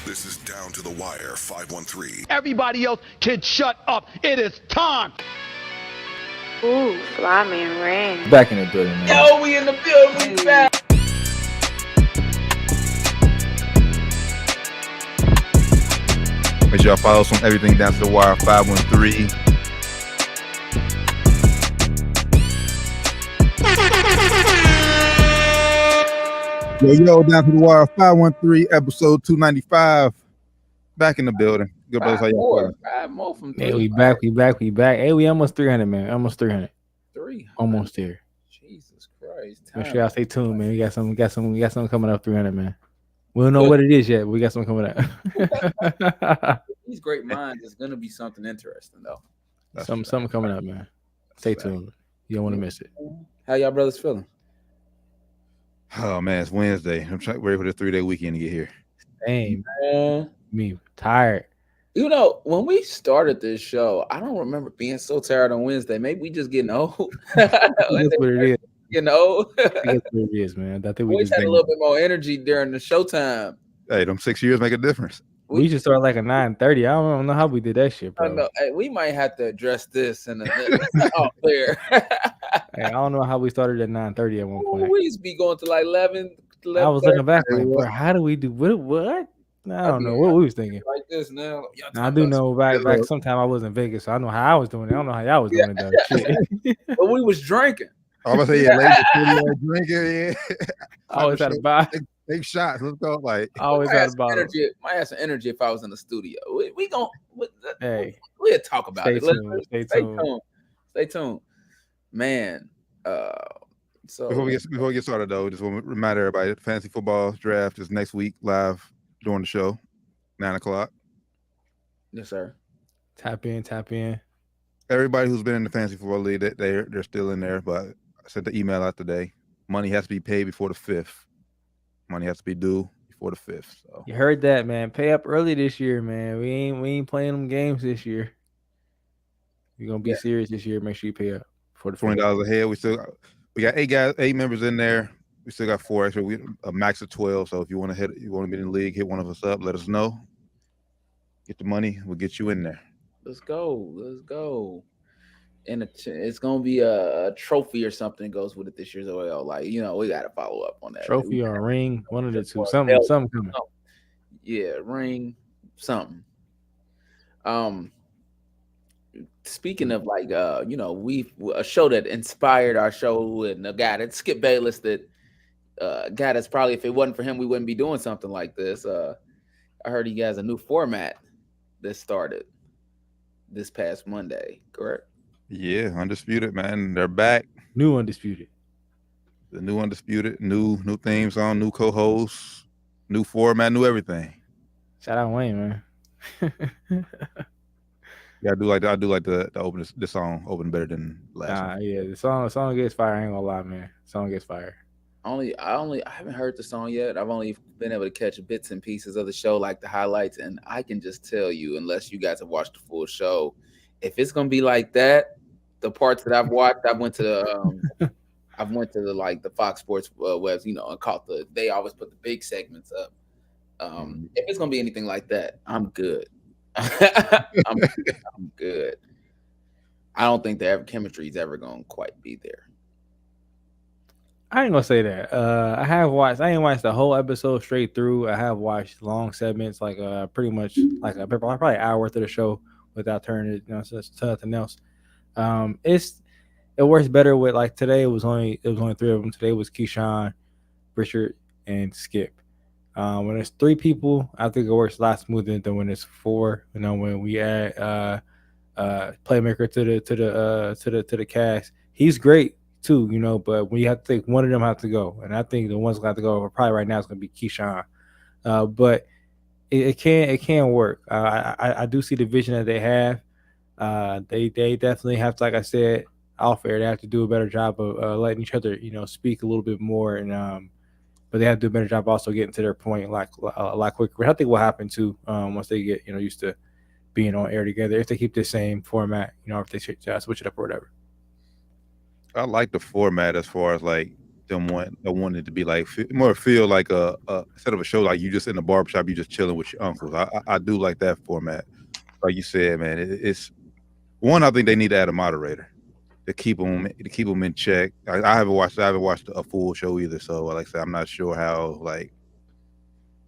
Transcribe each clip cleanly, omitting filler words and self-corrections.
This is Down to the Wire 513. Everybody else can shut up. It is time. Ooh, Fly Man Ring. Back in the building, man. Yo, we in the building, back. Make sure y'all follow us on everything Down to the Wire 513. Yo, Down to the Wire 513, episode 295. Back in the building. Good brothers, how y'all feeling? 5 more from Hey, we back. Hey, we almost 300, man. Almost 300. 3. Almost there. Jesus Christ. Make sure y'all stay tuned, man. We got something coming up 300, man. We don't know what it is yet, but we got something coming up. These great minds is gonna be something interesting though. Something coming up, man. Stay tuned. You don't want to miss it. How y'all brothers feeling? Oh, man, it's Wednesday. I'm ready for the 3-day weekend to get here. Same. Me tired. You know, when we started this show, I don't remember being so tired on Wednesday. Maybe we just getting old. That's what it is. Getting old. That's what it is, man. I think we just had a little bit more energy during the showtime. Hey, them 6 years make a difference. We should start like a 9:30. I don't know how we did that shit, bro. I know. Hey, we might have to address this in off there. Hey, I don't know how we started at 9:30 at one point. We used to be going to like 11. I was looking back like, bro, how do we do what? I don't know what we was thinking. Like this now. I do know back sometime I was in Vegas, so I know how I was doing it. I don't know how y'all was doing it though. Shit. But we was drinking. I was gonna say, ladies, drinking, yeah. I always had a bar. Take shots. Let's go. Like, I always had a bottle. Might have some energy if I was in the studio. We gon' hey, we'll talk about it. Stay tuned, man. So before we get started though, just want to remind everybody: fantasy football draft is next week live during the show, 9:00. Yes, sir. Tap in. Everybody who's been in the fantasy football league, they're still in there. But I sent the email out today. Money has to be paid before the 5th. Money has to be due before the 5th. So you heard that, man. Pay up early this year, man. We ain't playing them games this year. We're gonna be serious this year. Make sure you pay up for the $20 ahead. We got 8 members in there. We still got 4 extra. We a max of 12. So if you want to be in the league, hit one of us up. Let us know. Get the money. We'll get you in there. Let's go. And it's gonna be a trophy or something goes with it this year as well. Like, we got to follow up on that. Trophy or a ring, one of the two. Something coming. Yeah, ring, something. Speaking of like, we a show that inspired our show, and a guy that Skip Bayless, that guy that's probably, if it wasn't for him, we wouldn't be doing something like this. I heard he has a new format that started this past Monday, correct? Yeah, Undisputed, man. They're back. New Undisputed. The new Undisputed, new theme song, new co-hosts, new format, new everything. Shout out Wayne, man. Yeah, I do like the open the song open better than last one. Yeah, the song gets fire. I ain't gonna lie, man. Song gets fire. I haven't heard the song yet. I've only been able to catch bits and pieces of the show, like the highlights, and I can just tell you, unless you guys have watched the full show, if it's gonna be like that, the parts that I've watched, I went to the Fox Sports webs, and caught they always put the big segments up. If it's gonna be anything like that, I'm good. I'm good. I don't think the chemistry is ever gonna quite be there. I ain't gonna say that. I ain't watched the whole episode straight through. I have watched long segments, like pretty much like probably an hour worth of the show without turning it, to nothing else. It works better with, like, today it was only 3 of them. Today was Keyshawn, Richard, and Skip. When there's 3 people, I think it works a lot smoother than when it's 4. When we add Playmaker to the cast, he's great too, but when you have to think, one of them have to go, and I think the ones that have to go probably right now is going to be Keyshawn. But it can work. I do see the vision that they have. They definitely have to, like I said, off air, they have to do a better job of letting each other, speak a little bit more, and but they have to do a better job also getting to their point like a lot quicker. I think what happened too, once they get used to being on air together, if they keep the same format, if they switch it up or whatever. I like the format as far as like them want it to be like more feel like a instead of a show like you just in the barbershop, you just chilling with your uncles. I do like that format. Like you said, man, it's one. I think they need to add a moderator to keep them in check. I haven't watched a full show either, so like I said, I'm not sure how. Like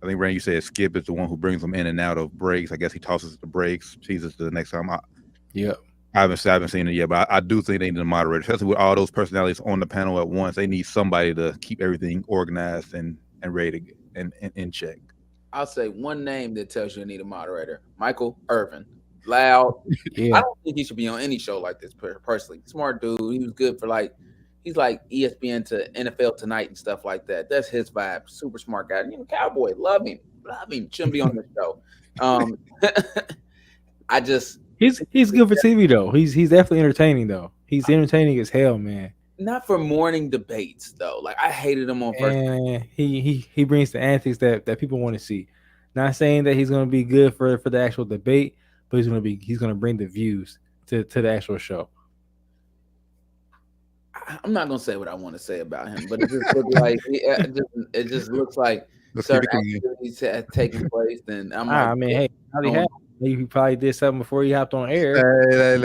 I think Rand, you said Skip is the one who brings them in and out of breaks. I guess he tosses the breaks, sees us the next time. I haven't seen it yet, but I do think they need a moderator, especially with all those personalities on the panel at once. They need somebody to keep everything organized and ready to and in check. I'll say one name that tells you need a moderator: Michael Irvin. Loud. Yeah. I don't think he should be on any show like this. Personally, smart dude. He was good for he's like ESPN to NFL Tonight and stuff like that. That's his vibe. Super smart guy. You know, Cowboy. Love him. Shouldn't be on this show. He's good for TV though. He's definitely entertaining though. He's entertaining as hell, man. Not for morning debates though. Like I hated him on first. And he brings the antics that people want to see. Not saying that he's going to be good for the actual debate, but he's going to bring the views to the actual show. I'm not going to say what I want to say about him, but it just looks like it just looks like certain activities have taken place. And I'm like, I mean, hey, he probably did something before he hopped on air. We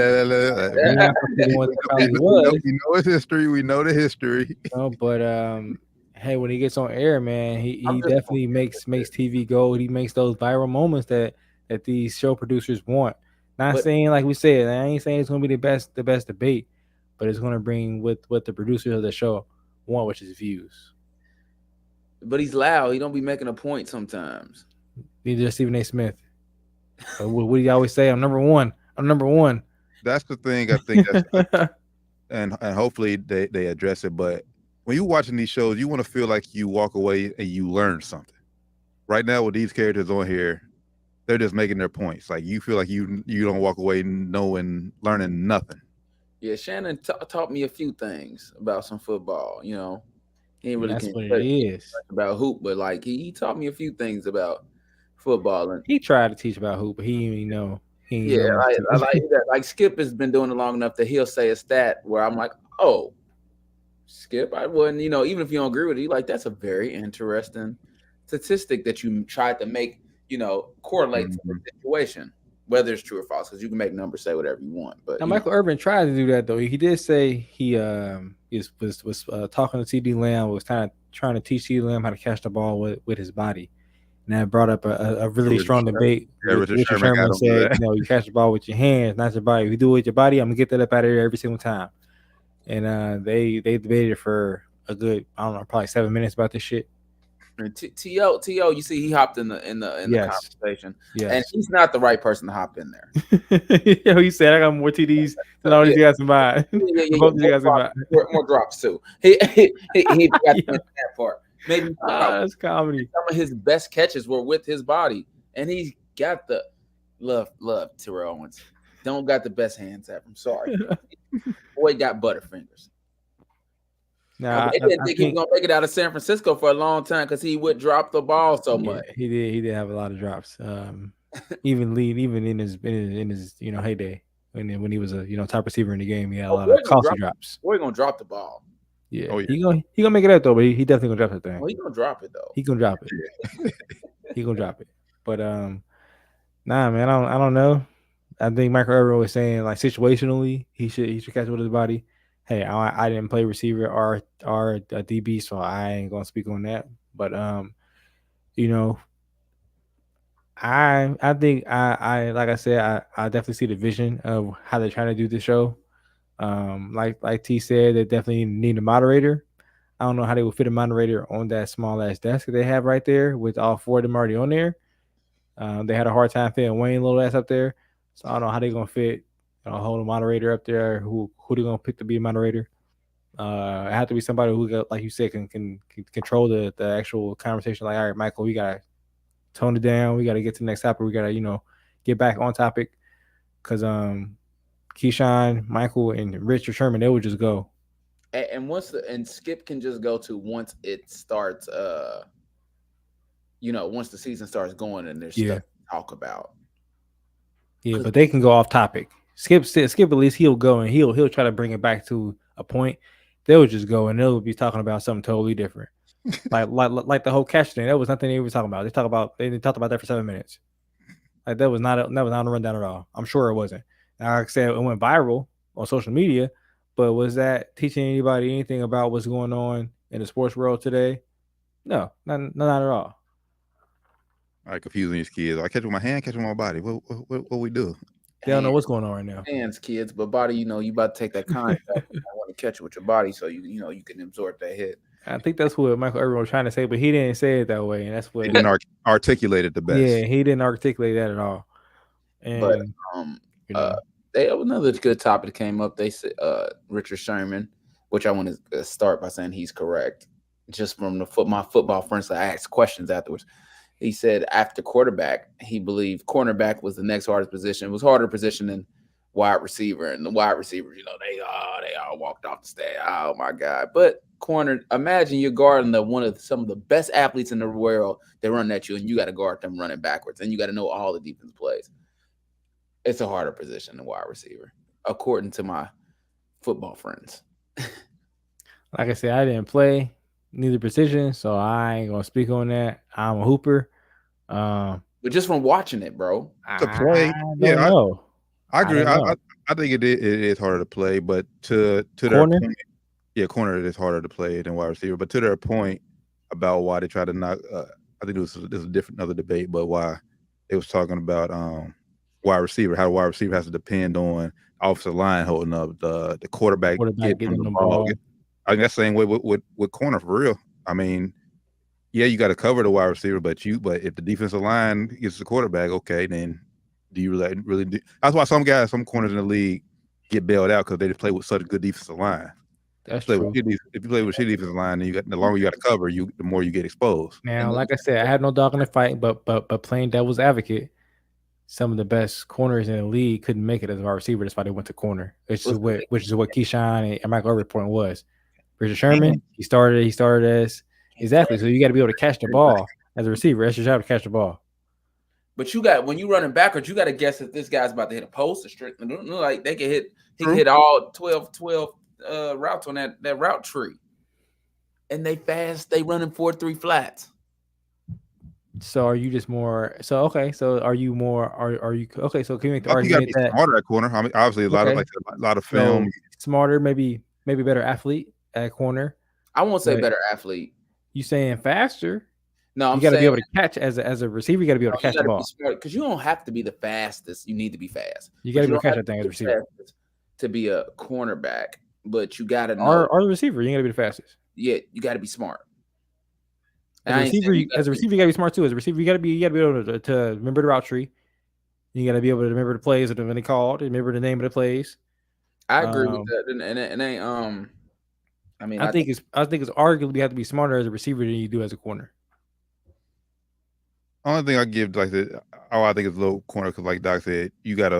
know his history. We know the history. But hey, when he gets on air, man, he definitely makes TV gold. He makes those viral moments that these show producers want. Not saying, like we said, I ain't saying it's gonna be the best debate, but it's gonna bring what the producers of the show want, which is views. But he's loud. He don't be making a point sometimes. Neither does Stephen A. Smith. What do you always say? I'm number one. That's the thing. I think that's and hopefully they address it. But when you're watching these shows, you want to feel like you walk away and you learn something. Right now, with these characters on here, they're just making their points. Like you feel like you don't walk away learning nothing. Yeah, Shannon taught me a few things about some football. You know, he ain't really that's what it is about hoop, but like he taught me a few things about football. And he tried to teach about hoop, but he didn't even know. I like that. Like Skip has been doing it long enough that he'll say a stat where I'm like, oh, Skip, I wouldn't, even if you don't agree with it, like that's a very interesting statistic that you tried to make, correlate to the situation, whether it's true or false, because you can make numbers say whatever you want. But now, Michael Irvin tried to do that though. He did say he was talking to CD Lamb, was trying to teach CD Lamb how to catch the ball with his body. And that brought up a really strong debate. Richard Sherman said, you catch the ball with your hands, not your body. If you do it with your body, I'm gonna get that up out of there every single time. And they debated for a good, I don't know, probably 7 minutes about this shit. And T.O., you see, he hopped in the conversation. Yes. And he's not the right person to hop in there. He said, I got more TDs than all these guys combined. More drops too. He got that part. Maybe that's comedy. Some of his best catches were with his body, and he's got the love Terrell Owens. Don't got the best hands ever. I'm sorry. Boy got butterfingers. Nah, they didn't think he was gonna make it out of San Francisco for a long time because he would drop the ball so much. He did have a lot of drops. Even in his heyday when he was a top receiver in the game, he had a lot of costly drops. Boy, gonna drop the ball. Yeah, he gonna make it out though, but he definitely gonna drop that thing. Well, he gonna drop it though. He gonna drop it. He gonna drop it. But nah, man, I don't know. I think Michael Irvin was saying like situationally he should catch it with his body. Hey, I didn't play receiver or a DB, so I ain't gonna speak on that. But I think I like I said, I definitely see the vision of how they're trying to do this show. Like T said, they definitely need a moderator. I don't know how they would fit a moderator on that small ass desk that they have right there with all four of them already on there. They had a hard time fitting Wayne little ass up there, so I don't know how they're gonna fit hold a moderator up there. Who they're gonna pick to be a moderator? It have to be somebody who, like you said, can control the actual conversation. Like, all right, Michael, we gotta tone it down. We gotta get to the next topic. We gotta get back on topic because Keyshawn, Michael, and Richard Sherman, they would just go. And Skip can just go to once it starts. Once the season starts going and there's stuff to talk about. Yeah, but they can go off topic. Skip at least he'll go and he'll try to bring it back to a point. they would just go and they would be talking about something totally different. like the whole catch thing. That was nothing they were talking about. They talked about that for 7 minutes. Like that was not on the rundown at all. I'm sure it wasn't. And like I said, it went viral on social media, but was that teaching anybody anything about what's going on in the sports world today? No, not at all. Like confusing these kids. I catch with my hand, catch with my body. What we do? They don't know what's going on right now. Hands, kids, but body, you about to take that contact. I want to catch it with your body, so you can absorb that hit. I think that's what Michael Irvin was trying to say, but he didn't say it that way, and that's what he didn't articulate it the best. Yeah, he didn't articulate that at all. And another good topic that came up. They said Richard Sherman, which I want to start by saying he's correct. Just from my football friends, I asked questions afterwards. He said after quarterback, he believed cornerback was the next hardest position. It was harder position than wide receiver, and the wide receivers, they all walked off the stage. Oh my God! But corner, imagine you're guarding some of the best athletes in the world. They run at you, and you got to guard them running backwards, and you got to know all the defense plays. It's a harder position than wide receiver, according to my football friends. Like I said, I didn't play neither position, so I ain't gonna speak on that. I'm a hooper. But just from watching it, bro, to play, I agree. I think it is harder to play, but to their point, corner it is harder to play than wide receiver. But to their point about why they try to knock, I think this is a different other debate, but why it was talking about wide receiver, how the wide receiver has to depend on offensive line holding up the quarterback getting the ball. I think that's the same way with corner for real. I mean, yeah, you got to cover the wide receiver, but if the defensive line gets the quarterback, okay, then do you really do? That's why some corners in the league get bailed out because they just play with such a good defensive line. That's true. If you play with shitty defensive line, then the longer you got to cover, the more you get exposed. Now, like I said, I had no dog in the fight, but playing devil's advocate, some of the best corners in the league couldn't make it as a wide receiver. That's why they went to corner, which is what Keyshawn and Michael Irvin point was. Richard Sherman, he started as exactly. So you got to be able to catch the ball as a receiver. That's your job to catch the ball. But when you running backwards, you got to guess if this guy's about to hit a post or straight. Like they can hit, he can hit all 12 routes on that route tree, and they fast. They running 4-3 flats. So are you just more? So okay. So are you more? Are you okay? So can you make the argument that smarter at corner? I mean, obviously a lot of film. So smarter, maybe better athlete at corner. I won't say better athlete. You saying faster? No, you got to be able to catch as a receiver. You got to be able to catch the ball because you don't have to be the fastest. You need to be fast. You got to be able to catch that thing as a receiver to be a cornerback, but you got to know. Or the receiver, you got to be the fastest. Yeah, you got to be smart. As a receiver, you got to be smart too. As a receiver, you got to be able to remember the route tree. You got to be able to remember the plays that when they called, remember the name of the plays. I agree with that, and I think it's arguably you have to be smarter as a receiver than you do as a corner. Only thing I give I think is low corner because like Doc said, you gotta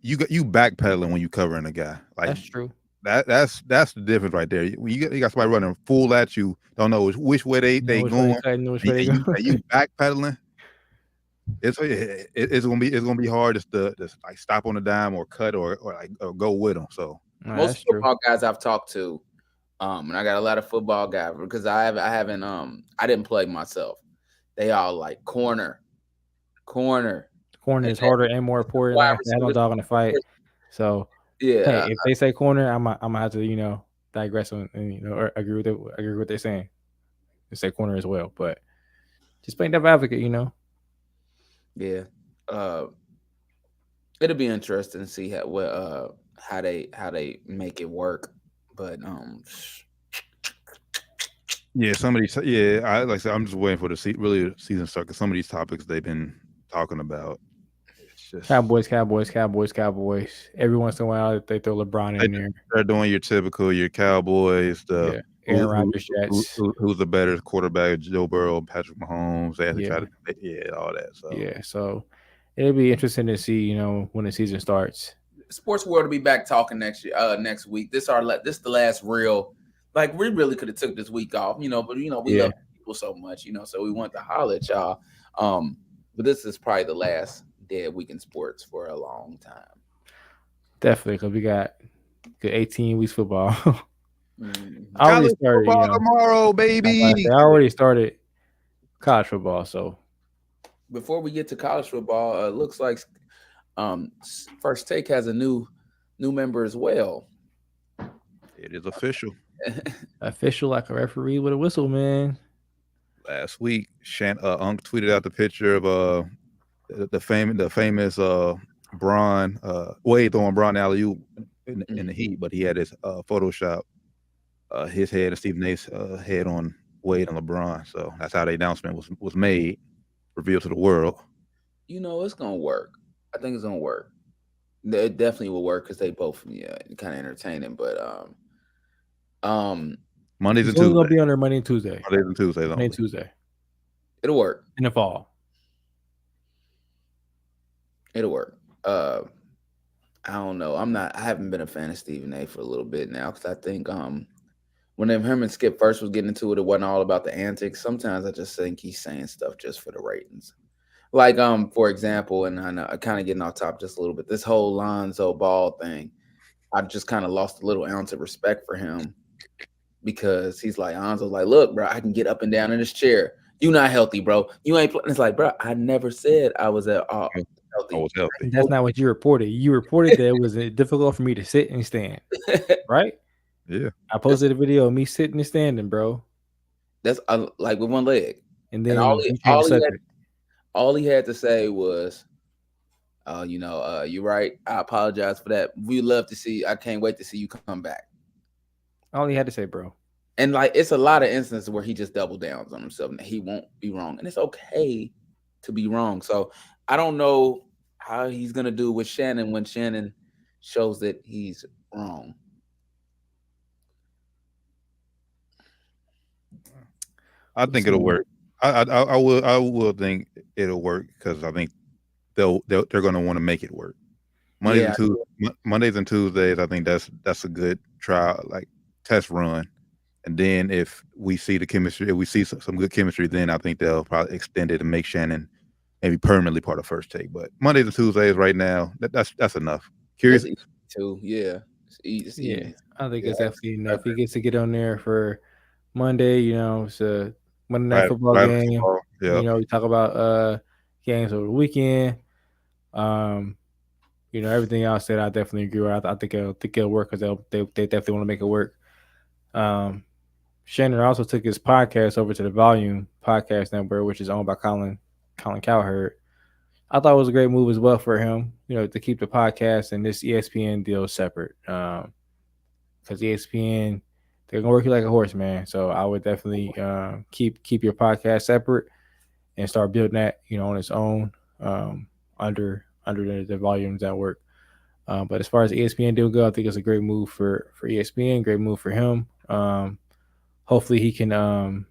you backpedaling when you covering a guy. Like that's true. That's the difference right there. When you got somebody running full at you, don't know which way they going. You backpedaling. It's gonna be hard just to like stop on a dime or cut or go with them. So most football guys I've talked to, and I got a lot of football guys because I didn't play myself. They all like corner. Corner is harder and more important. I have no dog in the fight. So yeah, if they say corner, I'm gonna have to digress on and or agree with what they're saying. They say corner as well, but just playing devil advocate, Yeah, it'll be interesting to see how they make it work, but yeah, I like I said, I'm just waiting for the season start because some of these topics they've been talking about. It's just Cowboys. Every once in a while they throw LeBron in there. They're doing your Cowboys, the Aaron Rodgers Jets. Who's the better quarterback, Joe Burrow, Patrick Mahomes? They have to try to all that. So so it'll be interesting to see, when the season starts. Sports world will be back talking next week. This is the last real. Like we really could have took this week off, but we love people so much, so we want to holler at y'all. But this is probably the last dead week in sports for a long time. Definitely, because we got good 18 weeks football. I already College started, football tomorrow, baby. I already started college football. So before we get to college football, it looks like First Take has a new member as well. It is official. Official like a referee with a whistle, man. Last week, Unc tweeted out the picture of the famous Bron Wade throwing Bron alley-oop in the Heat, but he had his Photoshop his head and Stephen A's head on Wade and LeBron. So that's how the announcement was made, revealed to the world. You know, it's gonna work. I think it's gonna work. It definitely will work because they both kind of entertaining. But Mondays and Tuesdays. Tuesdays. Gonna be on there Monday and Tuesday. Mondays and Tuesdays. Monday and Tuesday. It'll work in the fall. It'll work. I don't know. I haven't been a fan of Stephen A for a little bit now because I think when him and Skip first was getting into it, it wasn't all about the antics. Sometimes I just think he's saying stuff just for the ratings. Like, for example, and I know I'm kind of getting off top just a little bit, this whole Lonzo Ball thing, I just kind of lost a little ounce of respect for him because he's like, Lonzo's like, look, bro, I can get up and down in this chair. You not healthy, bro. You ain't playing. It's like, bro, I never said I was healthy. I was healthy. That's not what you reported. You reported that it was difficult for me to sit and stand, right? Yeah. I posted a video of me sitting and standing, bro. That's like with one leg. And then all he had to say was, you're right. I apologize for that. We love to see. I can't wait to see you come back. All he had to say, bro. And like, it's a lot of instances where he just double downs on himself and he won't be wrong. And it's okay to be wrong. So I don't know how he's going to do with Shannon when Shannon shows that he's wrong. I think it'll work. I will think it'll work because I think they're going to want to make it work. Mondays and Tuesdays, I think that's a good trial, like test run. And then if we see the chemistry, if we see some good chemistry, then I think they'll probably extend it and make Shannon maybe permanently part of First Take. But Mondays and Tuesdays right now, that's enough. Curious too, yeah. It's easy. I think it's definitely enough. He gets to get on there for Monday. It's a Monday night football game. Yeah. We talk about games over the weekend. Everything y'all said, I definitely agree with. I think it'll work because they definitely want to make it work. Shannon also took his podcast over to the Volume Podcast Network, which is owned by Colin Cowherd. I thought it was a great move as well for him, to keep the podcast and this ESPN deal separate. Because ESPN, they're gonna work you like a horse, man. So I would definitely keep your podcast separate and start building that, on its own under the Volume Network. But as far as ESPN deal go, I think it's a great move for ESPN, great move for him. Hopefully he can,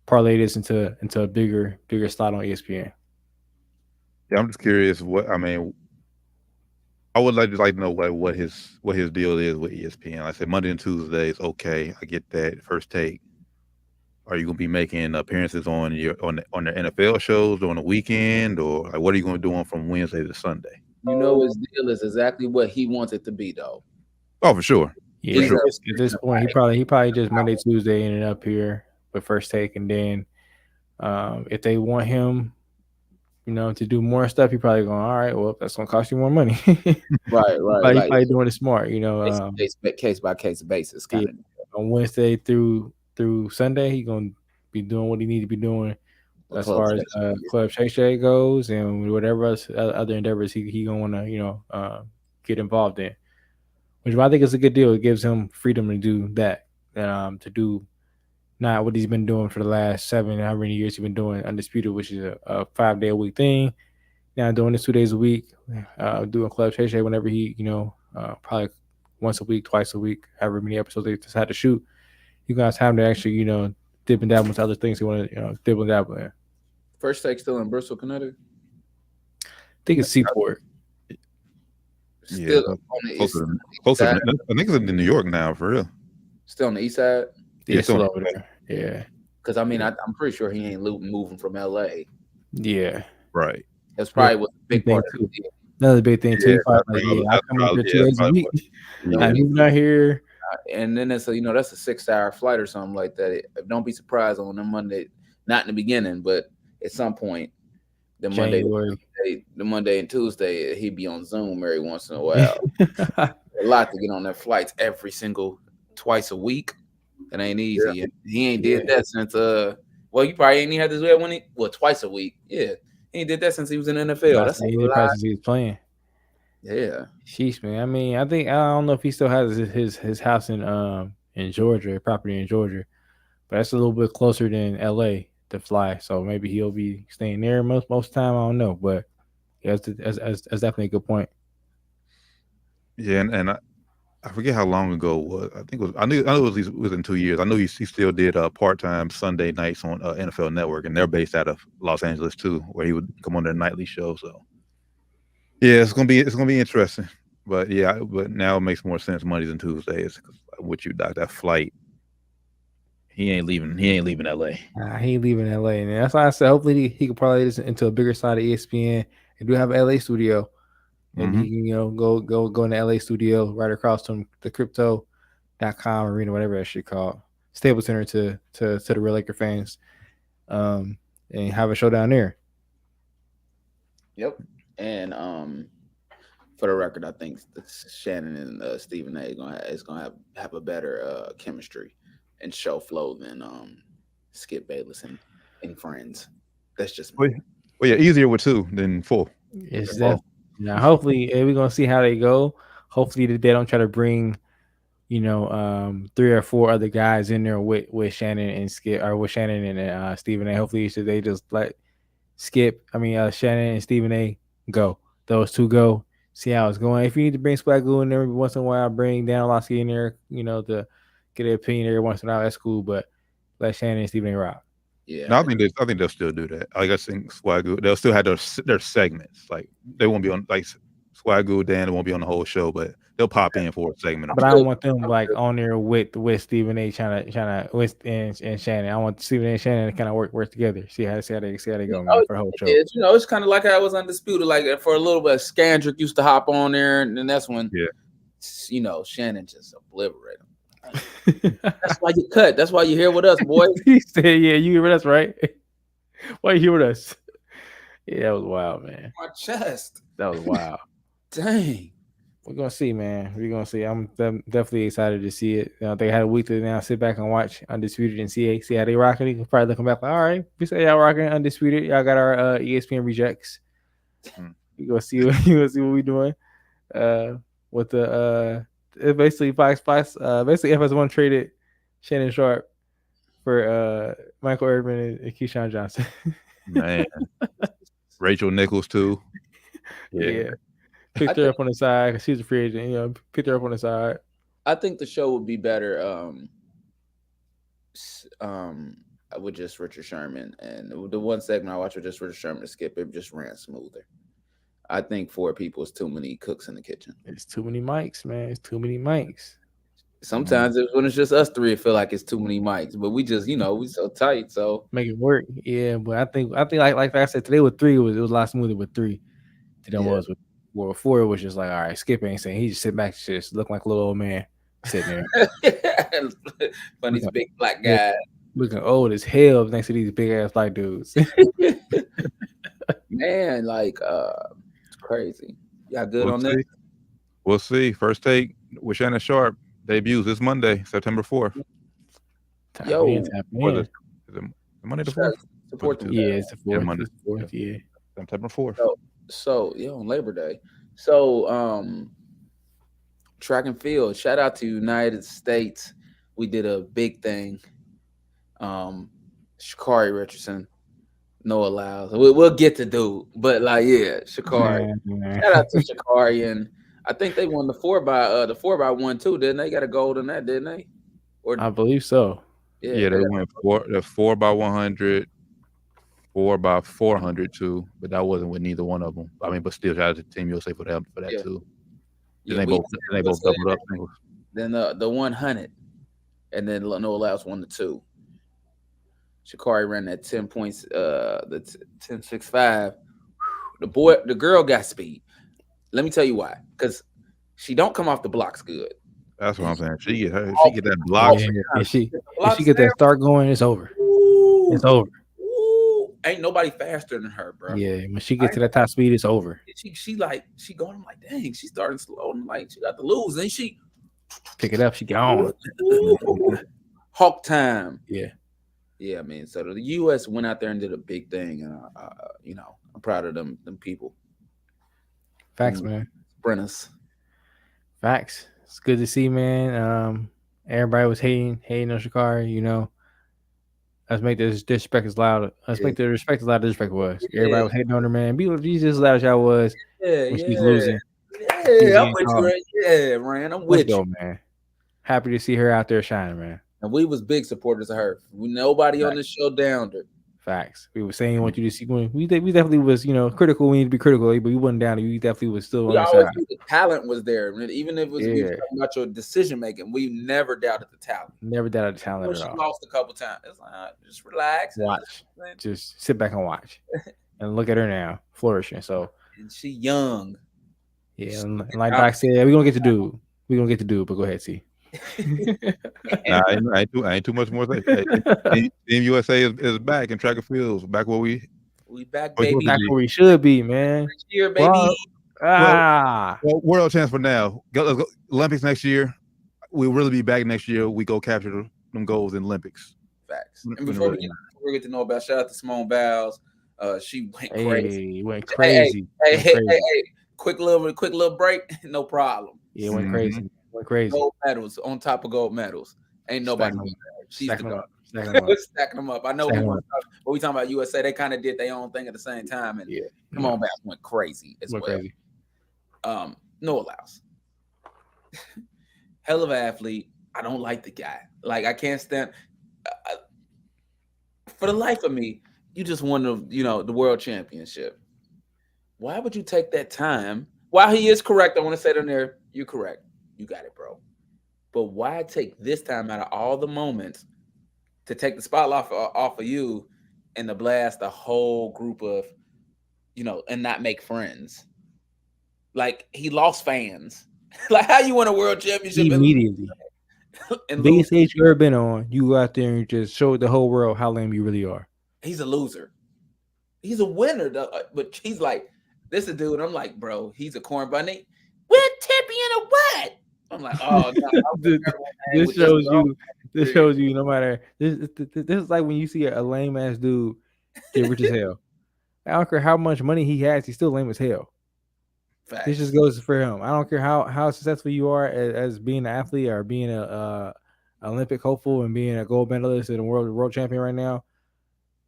parlay this into a bigger slot on ESPN. Yeah, I'm just curious. I would like to know what his deal is with ESPN. Like I said, Monday and Tuesdays, okay, I get that. First Take. Are you gonna be making appearances on the NFL shows on the weekend, or like what are you gonna do from Wednesday to Sunday? His deal is exactly what he wants it to be, though. Oh, for sure. Yeah, for sure. At this point, he probably just Monday, Tuesday ended up here with First Take, and then if they want him, to do more stuff, he probably going, all right, well, that's gonna cost you more money. Right. He's probably doing it smart, case by case basis, kind of. On Wednesday through Sunday, he gonna be doing what he need to be doing as far as Club Shay goes, and whatever else other endeavors he gonna want to get involved in. Which I think is a good deal. It gives him freedom to do that, to do not what he's been doing for the last 7, how many years he's been doing Undisputed, which is a 5-day-a-week thing. Now doing this 2 days a week, doing Club Shay whenever he, probably once a week, twice a week, however many episodes they just had to shoot. You guys have time to actually, dip and dabble into other things you want to, dip and dabble in. First Take still in Bristol, Connecticut? I think it's Seaport. Still on the east side. I think it's in New York now, for real. Still on the east side? Yeah, still over there. Yeah. Because, I'm pretty sure he ain't moving from LA. Yeah. Right. That's probably what the big part of it. Another big thing too. Yeah, He probably like, I come up here 2 days a week. I'm moving out here. And then it's that's a 6-hour flight or something like that. Don't be surprised on the Monday, not in the beginning, but at some point, the Monday and Tuesday, he'd be on Zoom every once in a while. A lot to get on their flights twice a week. It ain't easy. Yeah. He ain't did that since well, you probably ain't even had to do that twice a week. Yeah. He ain't did that since he was in the NFL. That's he did probably since he was playing. Yeah. Sheesh, man. I mean, I don't know if he still has his house in Georgia, property in Georgia, but that's a little bit closer than LA to fly. So maybe he'll be staying there most time. I don't know, but yeah, that's definitely a good point. Yeah, and I forget how long ago it was. I think it was. I know it was within 2 years. I know he still did part-time Sunday nights on NFL Network, and they're based out of Los Angeles too, where he would come on their nightly show. So yeah, it's gonna be interesting. But yeah, but now it makes more sense Mondays and Tuesdays. With you, Doc, that flight. He ain't leaving LA. He ain't leaving LA, and that's why I said hopefully he could probably listen into a bigger side of ESPN. They do have an LA studio. And he can, go in the LA studio right across from the crypto.com arena, whatever that shit called. Staples Center to the Real Laker fans. And have a show down there. Yep. And for the record, I think Shannon and Stephen A is gonna have a better chemistry and show flow than Skip Bayless and friends. That's just me. Well, yeah, easier with 2 than 4. It's that. Now, hopefully, we're gonna see how they go. Hopefully, they don't try to bring, 3 or 4 other guys in there with Shannon and Skip, or with Shannon and Stephen A. Hopefully, they just let Shannon and Stephen A. go. Those 2 go. See how it's going. If you need to bring Swagoo in there every once in a while, bring Dan Orlovsky in there, to get an opinion every once in a while. That's cool, but let Shannon and Stephen A. rock. Yeah, no, I think they'll still do that. Like I think Swagoo, they'll still have their segments. Like they won't be on like Swagoo, Dan won't be on the whole show, but they'll pop in for a segment. But I don't want them like on there with Stephen A. trying to and Shannon. I want Stephen A. and Shannon to kind of work together. See how they go, man, for the whole show. It's kind of like I was Undisputed. Like for a little bit, Skandrick used to hop on there, and then that's when Shannon just obliterated him. That's why you cut. That's why you're here with us, boy. He said, "Yeah, you here with us, right? Why you here with us?" Yeah, that was wild, man. My chest. That was wild. Dang. We're gonna see, man. We're gonna see. I'm definitely excited to see it. They had a week to now sit back and watch Undisputed and see how they rocking. You can probably looking back like, all right, we say y'all rocking Undisputed. Y'all got our ESPN rejects. You gonna see what we doing. With the basically Fox basically FS1 traded Shannon Sharpe for Michael Irvin and Keyshawn Johnson. Man. Rachel Nichols too. Yeah. Picked her up on the side because she's a free agent. Picked her up on the side. I think the show would be better with just Richard Sherman. And the one segment I watched with just Richard Sherman and Skip, it just ran smoother. I think 4 people is too many cooks in the kitchen. It's too many mics, man. It's too many mics. Sometimes when it's just us 3, it feel like it's too many mics. But we just, we so tight, so make it work. Yeah, but I think like I said, today with 3 it was a lot smoother with 3 than it was with 4. 4 it was just like, all right, Skip ain't saying. He just sit back, just look like a little old man sitting there. Funny big black guy. Looking old as hell next to these big ass black dudes. Man, like it's crazy. Y'all good on that? We'll see. First Take with Shannon Sharpe debuts this Monday, September 4th. Yo, is it Monday the 4th? Support them. Yeah, it's the 4th. Yeah, Monday. It's the 4th, yeah. September 4th. So on Labor Day. So track and field. Shout out to United States. We did a big thing. Sha'Carri Richardson, Noah Lyles. We'll get to do, but Sha'Carri. Shout out to Sha'Carri, and I think they won the 4x1 too, didn't they? Got a gold in that, didn't they? Or I believe so. Yeah, they went 4x100, 4x400 too, but that wasn't with neither one of them. I mean, but still, shout out to Team USA for that too. Then they both doubled up. Then the 100, and then Noah Lyles won the 2. Sha'Carri ran that 10 points, the 10.65. The girl got speed. Let me tell you why. Because she don't come off the blocks good. That's what I'm saying. She get that block. Yeah, if she get that start going, it's over. Ooh, it's over. Ooh, ain't nobody faster than her, bro. Yeah, when she gets to that top speed, it's over. She going. I'm like, dang, she starting slow. I'm like, she got to lose. Then she pick it up. She gone. Hawk time. Yeah, man. So the U.S. went out there and did a big thing, and I'm proud of them people. Facts, man. Sprinters. Facts. It's good to see, man. Everybody was hating on Sha'Carri, you know. Let's make this disrespect as loud. Let's make the respect as loud as disrespect was. Everybody was hating on her, man. Be just as loud as y'all was when she's losing. Yeah, I'm with you. Yeah, man. I'm with you, man. Happy to see her out there shining, man. And we was big supporters of her. Nobody on this show downed her. Facts. We were saying what you to see. We definitely was, critical. We need to be critical, but we wasn't down. We definitely was still on the side. The talent was there. Even if it was we were talking about your decision making, we never doubted the talent. Never doubted the talent at all. She lost a couple times. It's like, just relax. Watch. Just sit back and watch. And look at her now, flourishing. So and she young. Yeah, and like Doc said, we're gonna get to do. We're gonna get to do, but go ahead, see. I ain't too much more to say. Team USA is back in track and fields. Back where we back, baby. Back where we should be, man. Next year, baby. Well, world chance for now. Let's go Olympics next year. We'll really be back next year. We go capture them goals in Olympics. Facts. And before we get to know about, shout out to Simone Biles. She went crazy. Went crazy. Hey. Quick little break. No problem. Yeah, went crazy. Gold medals on top of gold medals. Ain't nobody. She's the gold. Stacking them up. I know when we talking about USA, they kind of did their own thing at the same time. And come on, back went crazy as well. Crazy. Noah Lyles. Hell of an athlete. I don't like the guy. Like, I can't stand. For the life of me, you just won the world championship. Why would you take that time? While he is correct, I want to say down there, you're correct. You got it, bro. But why take this time out of all the moments to take the spotlight off of you and to blast a whole group of, and not make friends? Like, he lost fans. Like, how you win a world championship immediately? Biggest stage you ever been on, you go out there and just show the whole world how lame you really are. He's a loser. He's a winner, though, but he's like, this is a dude. I'm like, bro, he's a corn bunny. With Tippy and a what? I'm like, oh, no, this shows you no matter this is like when you see a lame ass dude get rich as hell. I don't care how much money he has, he's still lame as hell. Facts. This just goes for him. I don't care how successful you are as being an athlete or being a Olympic hopeful and being a gold medalist and a world champion right now.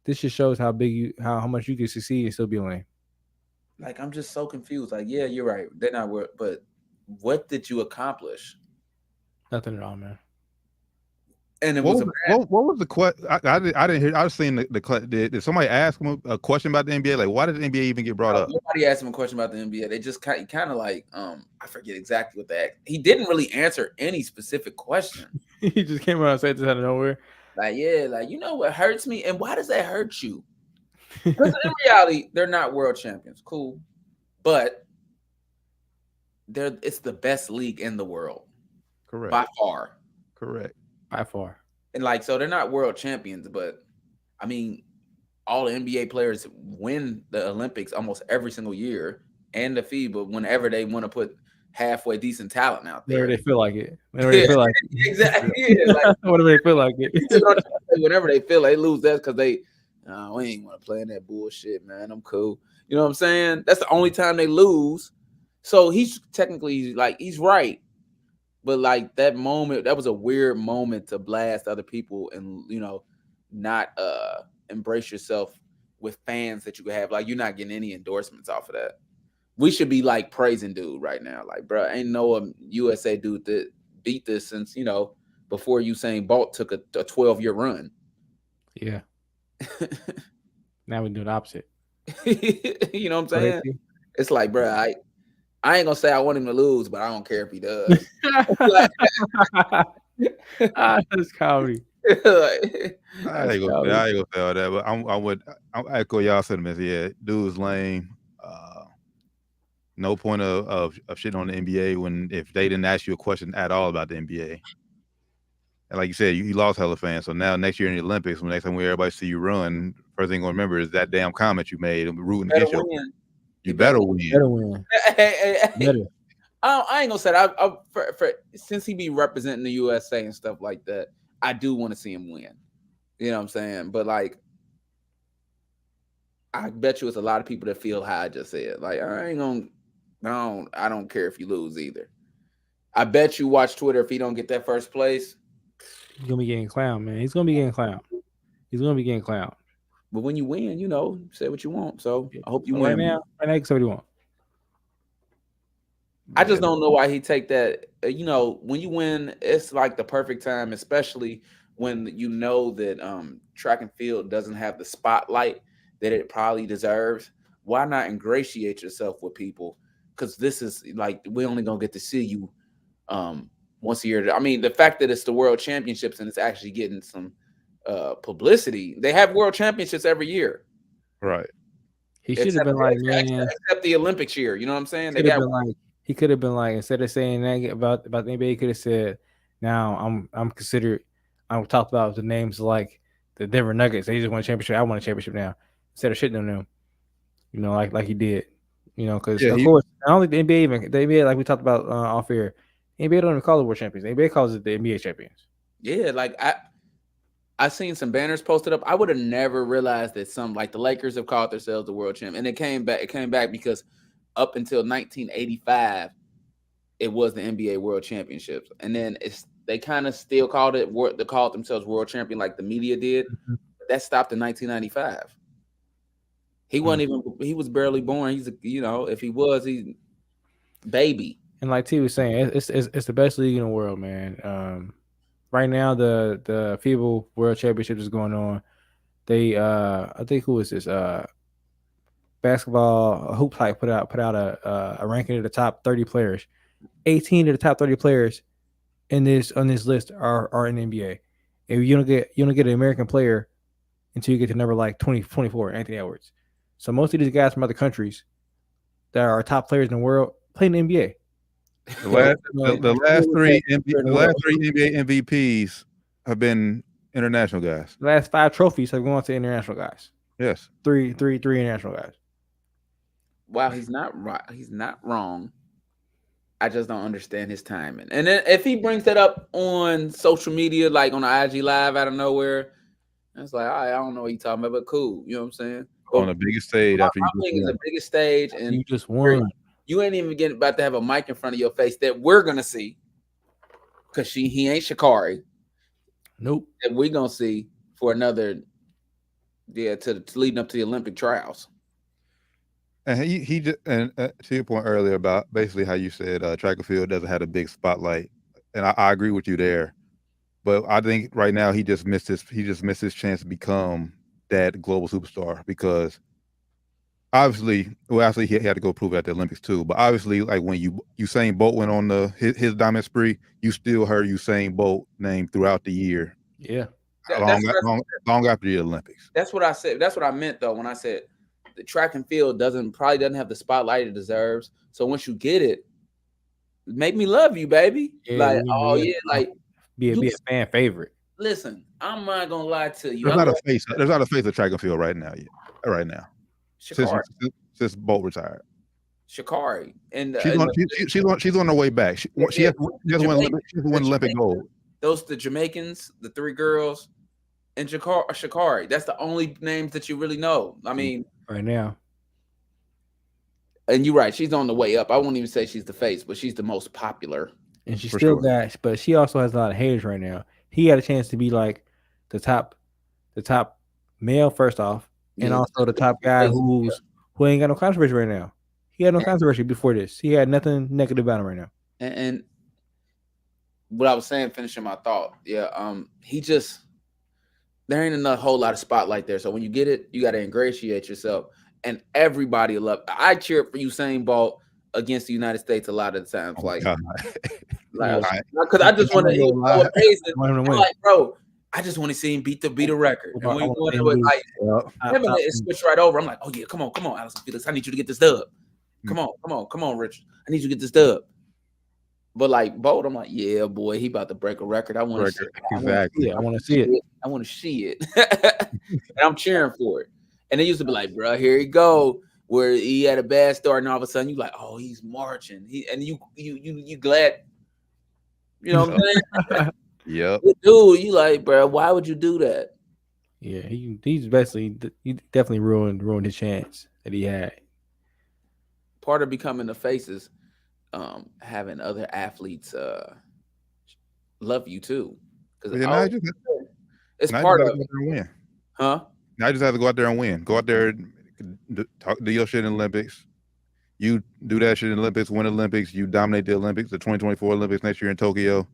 This just shows how how much you can succeed and still be lame. Like, I'm just so confused. Like, yeah, you're right. They're not worth, but what did you accomplish? Nothing at all, man. And it what was was the question? I didn't hear. I was seeing the did somebody ask him a question about the NBA? Like, why did the NBA even get brought up? Nobody asked him a question about the NBA. They just kind of like I forget exactly what they asked. He didn't really answer any specific question. He just came out and said this out of nowhere. Like, yeah, like, what hurts me, and why does that hurt you? Because in reality, they're not world champions. Cool. But it's the best league in the world. Correct. By far. Correct. By far. And like, so they're not world champions, but I mean, all the NBA players win the Olympics almost every single year and the FIBA whenever they want to put halfway decent talent out there. Whenever they feel like it. Whenever they feel like it. Exactly. Yeah, like, whenever they feel like it. Whenever they feel they lose, that's because we ain't want to play in that bullshit, man. I'm cool. You know what I'm saying? That's the only time they lose. So he's technically like, he's right. But like that moment, that was a weird moment to blast other people and, not embrace yourself with fans that you could have. Like, you're not getting any endorsements off of that. We should be like praising dude right now. Like, bro, ain't no USA dude that beat this since, before Usain Bolt took a 12-year run. Yeah. Now we do the opposite. You know what I'm saying? It's like, bro, I ain't gonna say I want him to lose, but I don't care if he does. That's comedy. I ain't gonna say all that, but I echo y'all sentiments. Yeah, dude's lame. No point of shitting on the NBA if they didn't ask you a question at all about the NBA. And like you said, you lost hella fans. So now next year in the Olympics, when next time everybody see you run, first thing gonna remember is that damn comment you made and rooting against you. You better win. Better win. Better. I ain't gonna say that. Since he be representing the USA and stuff like that, I do want to see him win. You know what I'm saying? But like, I bet you it's a lot of people that feel how I just said. Like, I don't care if you lose either. I bet you watch Twitter if he don't get that first place. He's gonna be getting clowned, man. He's gonna be getting clowned. But when you win, say what you want. So I hope you right win. Now, you can say what you want. I just don't know why he take that. When you win, it's like the perfect time, especially when you know that track and field doesn't have the spotlight that it probably deserves. Why not ingratiate yourself with people? Because this is like, we're only gonna get to see you once a year. I mean, the fact that it's the World Championships and it's actually getting some publicity. They have World Championships every year. Right. He should have been like, man, except the Olympics year. You know what I'm saying? He could have been like, instead of saying that about the NBA, he could have said, now I'm considered. I'm talked about the names like the Denver Nuggets. They just won a championship. I want a championship now. Instead of shitting on them, like he did. Because of course, I don't think the NBA, like we talked about off air, the NBA don't even call it World Champions. The NBA calls it the NBA Champions. Yeah, like I seen some banners posted up. I would have never realized that some, like the Lakers, have called themselves the World Champion, and it came back because up until 1985, it was the NBA World Championships, and then they kind of still called themselves World Champion, like the media did. Mm-hmm. That stopped in 1995. He wasn't even. He was barely born. He's if he was, he's baby. And like T was saying, it's the best league in the world, man. Right now, the FIBA World Championship is going on. They, I think, who is this? Basketball Hoop Hype put out a ranking of the top 30 players. 18 of the top 30 players on this list are in the NBA. If you don't get an American player until you get to number like 24, Anthony Edwards. So most of these guys from other countries that are top players in the world play in the NBA. The last three NBA MVPs have been international guys. The last 5 trophies have gone to international guys. Yes, three international guys. Wow, he's not right. He's not wrong. I just don't understand his timing. And then if he brings that up on social media, like on the IG Live out of nowhere, it's like, I don't know what you're talking about, but cool. You know what I'm saying? On the biggest stage after you think it's the biggest stage, and you just won. You ain't even about to have a mic in front of your face that we're gonna see, because he ain't Sha'Carri. Nope. That we're gonna see for another, to leading up to the Olympic trials. And he just, and to your point earlier about basically how you said track and field doesn't have a big spotlight, and I agree with you there. But I think right now he just missed his chance to become that global superstar, because obviously he had to go prove it at the Olympics too. But obviously, like when Usain Bolt went on his diamond spree, you still heard Usain Bolt name throughout the year. Yeah, long after the Olympics. That's what I said. That's what I meant though when I said the track and field probably doesn't have the spotlight it deserves. So once you get it, make me love you, baby. Yeah, be a fan favorite. Listen, I'm not gonna lie to you. There's not a face of track and field right now. Right now, since Bolt retired. Sha'Carri, and she's on her way back. She has won Olympic gold. Those the Jamaicans, the 3 girls, and Sha'Carri. That's the only names that you really know. I mean, right now. And you're right. She's on the way up. I won't even say she's the face, but she's the most popular. And she but she also has a lot of haters right now. He had a chance to be like the top male first off, and also the top guy who ain't got no controversy right now. He had no controversy before this. He had nothing negative about him right now. And what I was saying, finishing my thought, he just, there ain't a whole lot of spotlight there. So when you get it, you got to ingratiate yourself, and everybody love. I cheer for Usain Bolt against the United States a lot of the times, because I just want to. I'm like, bro, I just want to see him beat the record. And when we it switch right over. I'm like, oh yeah, come on, Allison Felix, I need you to get this dub. Come on, Richard. I need you to get this dub. But like Bolt, I'm like, yeah, boy, he about to break a record. I want to see it. Exactly. I want to see it. I want to see it. And I'm cheering for it. And it used to be like, bro, here he go. Where he had a bad start, and all of a sudden you like, oh, he's marching. You glad, you know what I'm saying? Yep. Dude, you like, bro, why would you do that? Yeah, he definitely ruined his chance that he had. Part of becoming the face is having other athletes love you too. Because it's part of it. Win. Huh? Now I just have to go out there and win. Go out there, do your shit in the Olympics. You do that shit in the Olympics, win the Olympics. You dominate the Olympics, the 2024 Olympics next year in Tokyo.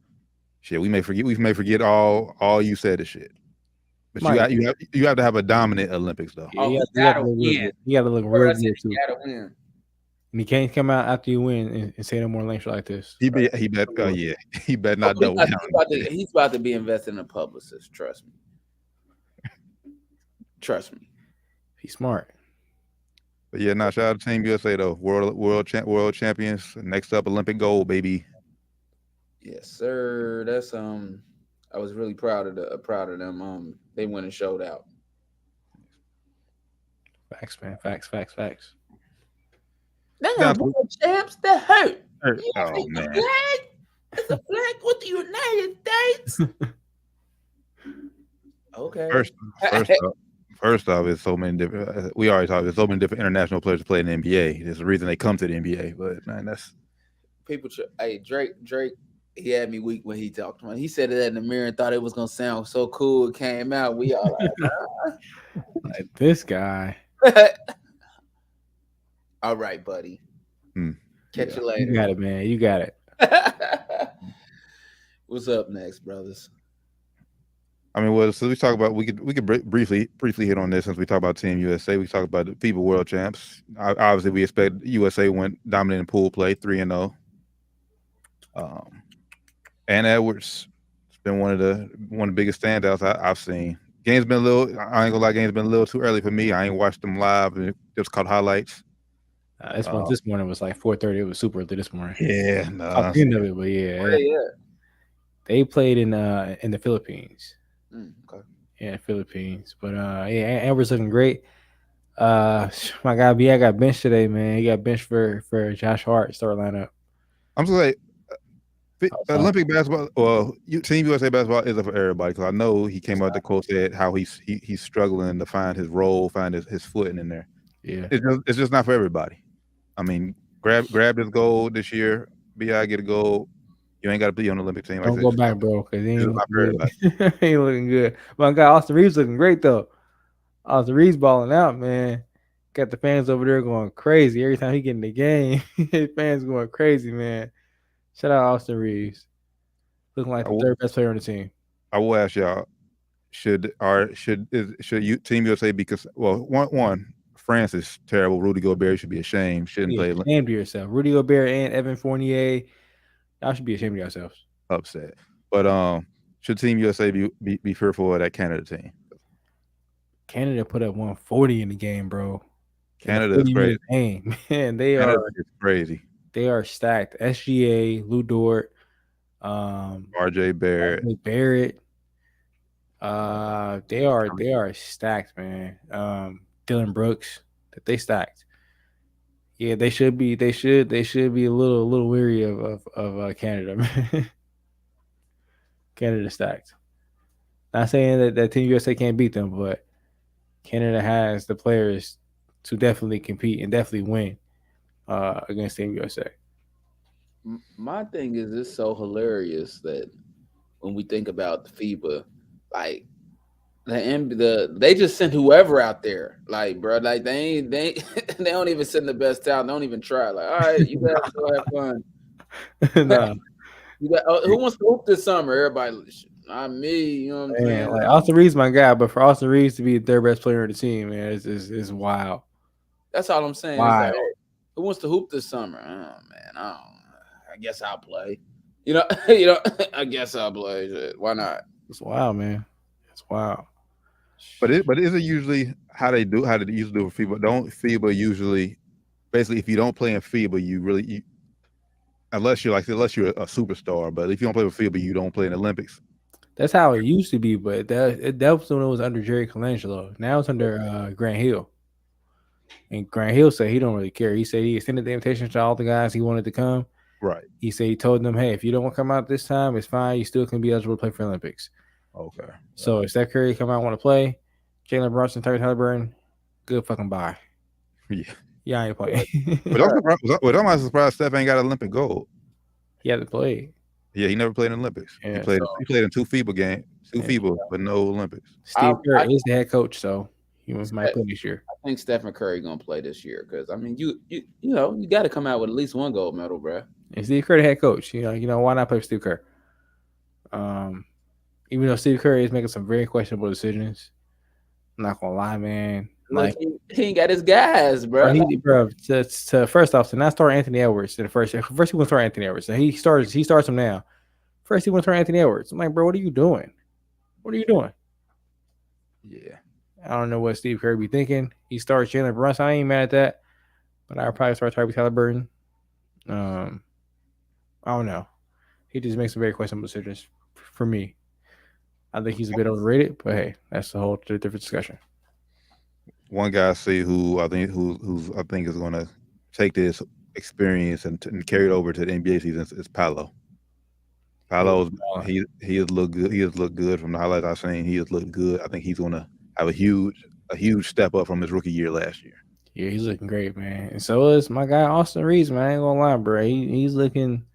Shit, we may forget all you said of shit. But you have to have a dominant Olympics though. Oh, you gotta win. You gotta look real good too. You gotta win. And he can't come out after you win and say no more length like this. He bet not double down. He's about to be invested in a publicist. Trust me. He's smart. But yeah, shout out to Team USA though. World champions. Next up, Olympic gold, baby. Yes, sir. That's I was really proud of them. They went and showed out. Facts, man. Facts. They are world champs. That hurt. Oh man. It's a flag with the United States. Okay. First off, it's so many different. We already talked. There's so many different international players to play in the NBA. There's a reason they come to the NBA. But man, that's people. Hey, Drake. He had me weak when he talked to me. He said it in the mirror and thought it was gonna sound so cool. It came out. We all like this guy. All right, buddy. Catch you later. You got it, man. You got it. What's up next, brothers? I mean, well, so we could briefly hit on this since we talk about Team USA. We talk about the FIBA World Champs. Obviously, we expect USA went dominating pool play 3-0. And Edwards has been one of the biggest standouts I've seen. Game's been I ain't gonna lie, game's been a little too early for me. I ain't watched them live and just caught highlights. This morning was like 4:30. It was super early this morning. Yeah, end of it, but yeah. They played in the Philippines. Okay. Yeah, Philippines. But Edwards looking great. My guy B.I. got benched today, man. He got benched for Josh Hart start lineup. I'm just like Olympic basketball. Well, Team USA basketball isn't for everybody because I know he came out the coach said how he's struggling to find his role, find his footing in there. Yeah, it's just not for everybody. I mean, grab this gold this year. B.I. get a gold. You ain't got to be on the Olympic team. Don't go back, bro, because he ain't looking good. My guy Austin Reeves looking great though. Austin Reeves balling out, man. Got the fans over there going crazy every time he get in the game. His fans going crazy, man. Shout out Austin Reeves, looking like the third best player on the team. I will ask y'all: should Team USA because one France is terrible. Rudy Gobert should be ashamed. Shouldn't play. Ashamed of yourself. Rudy Gobert and Evan Fournier. Y'all should be ashamed of yourselves. Upset. But should Team USA be fearful of that Canada team? Canada put up 140 in the game, bro. Canada is crazy. Man, Canada is crazy. They are stacked. SGA, Lou Dort, RJ Barrett. They are stacked, man. Dylan Brooks, they stacked. Yeah, they should be a little weary of Canada, man. Canada stacked. Not saying that Team USA can't beat them, but Canada has the players to definitely compete and definitely win against Team USA. My thing is, it's so hilarious that when we think about the FIBA, like they just sent whoever out there, like, bro, like they don't even send the best talent. They don't even try. Like, all right, you guys go have fun. No. Who wants to hoop this summer? Everybody, not me. You know what I'm saying? Like, Austin Reeves, my guy, but for Austin Reeves to be the third best player on the team, man, is wild. That's all I'm saying. Wow. Like, who wants to hoop this summer? Oh man, I guess I'll play. You know, I guess I'll play. Why not? It's wild, man. It's wild. But is it usually how they usually do it for FIBA? Don't FIBA usually basically if you don't play in FIBA, unless you're a superstar, but if you don't play with FIBA, you don't play in the Olympics. That's how it used to be, but that was when it was under Jerry Colangelo. Now it's under Grant Hill. And Grant Hill said he don't really care. He said he extended the invitation to all the guys he wanted to come. Right. He said he told them, hey, if you don't want to come out this time, it's fine. You still can be eligible to play for the Olympics. Okay. So if Steph Curry come out and want to play, Jalen Brunson, Tyrese Halliburton, good fucking bye. Yeah, I ain't playing. But I'm surprised Steph ain't got Olympic gold. He hasn't played. Yeah, he never played in Olympics. Yeah, he played in 2 FIBA games, FIBA, but no Olympics. Steve Kerr is the head coach, so he might play this year. I think Stephen Curry gonna play this year because I mean, you got to come out with at least one gold medal, bro. And Steve Kerr, the head coach, you know why not play for Steve Kerr? Even though Steve Curry is making some very questionable decisions, I'm not gonna lie, man. Like he ain't got his guys, bro. First off, to not start Anthony Edwards in the first he want to start Anthony Edwards. So he starts him now. First he want to start Anthony Edwards. I'm like, bro, what are you doing? What are you doing? Yeah. I don't know what Steve Kerr be thinking. He starts Jalen Brunson. I ain't mad at that. But I'll probably start Tyrese Halliburton. I don't know. He just makes some very questionable decisions for me. I think he's a bit overrated, but hey, that's a whole different discussion. One guy I see who I think is going to take this experience and carry it over to the NBA season is Paolo. Paolo, he has looked good. He has looked good from the highlights I've seen. He has looked good. I think he's going to have a huge step up from his rookie year last year. Yeah, he's looking great, man. And so is my guy Austin Reeves, man. I ain't gonna lie, bro. He's looking,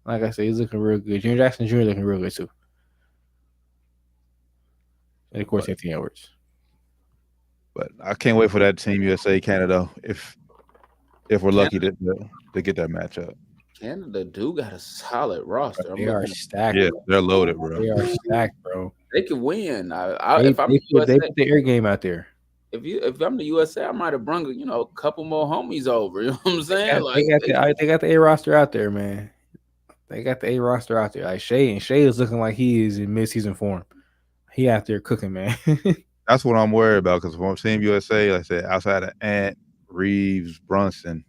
like I said, he's looking real good. Junior Jackson Jr. looking real good too. And of course, Anthony Edwards. But I can't wait for that Team USA Canada if we're lucky to get that matchup. Canada do got a solid roster. They are stacked. Yeah, they're loaded, bro. They are stacked, bro. They can win. They put the air game out there. If I'm the USA, I might have brung a couple more homies over. You know what I'm saying? They got the A roster out there, man. They got the A roster out there. Like Shea is looking like he is in midseason form. He out there cooking, man. That's what I'm worried about because from Team USA, like I said, outside of Ant, Reeves, Brunson,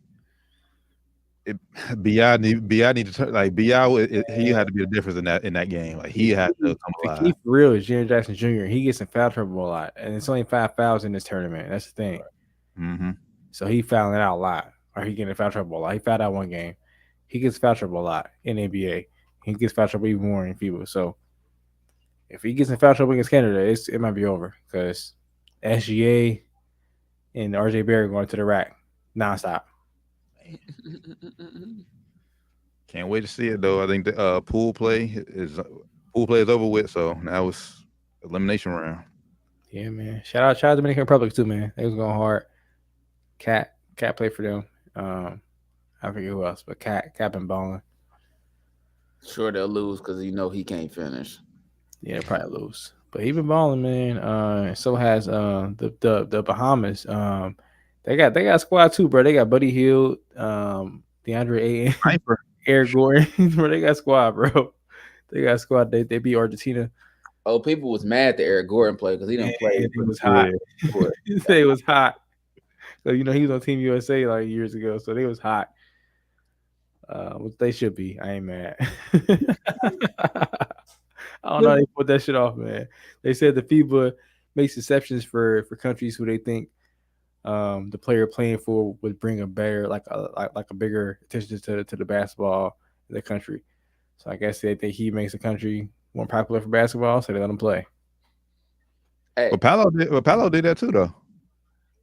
B.I. need to turn like B.I. He had to be a difference in that game. Like he had to come alive. The key for real is Jaren Jackson Jr. He gets in foul trouble a lot, and it's only 5 fouls in this tournament. That's the thing. Mm-hmm. So he fouling out a lot, or he getting in foul trouble a lot. He fouled out one game. He gets foul trouble a lot in NBA. He gets foul trouble even more in FIBA. So if he gets in foul trouble against Canada, it might be over because SGA and RJ Barrett going to the rack nonstop. Can't wait to see it though. I think the pool play is over with. So now it's elimination round. Yeah, man. Shout out Dominican Republic too, man. They was going hard. Cat played for them. I forget who else, but Cat been balling. Sure, they'll lose because he can't finish. Yeah, they'll probably lose. But he been balling, man. So has the Bahamas. They got a squad too, bro. They got Buddy Hield, DeAndre Ayton, Eric Gordon. Bro, they got squad, bro. They got squad. They beat Argentina. Oh, people was mad that Eric Gordon played because he didn't play. It was hot. He said it was hot. So he was on Team USA like years ago, so they was hot. Which they should be. I ain't mad. I don't know how they put that shit off, man. They said the FIBA makes exceptions for countries who they think the player playing for would bring a better, like a bigger attention to the basketball in the country. So I guess they think he makes the country more popular for basketball, so they let him play. Hey. Well, Paolo did that too, though.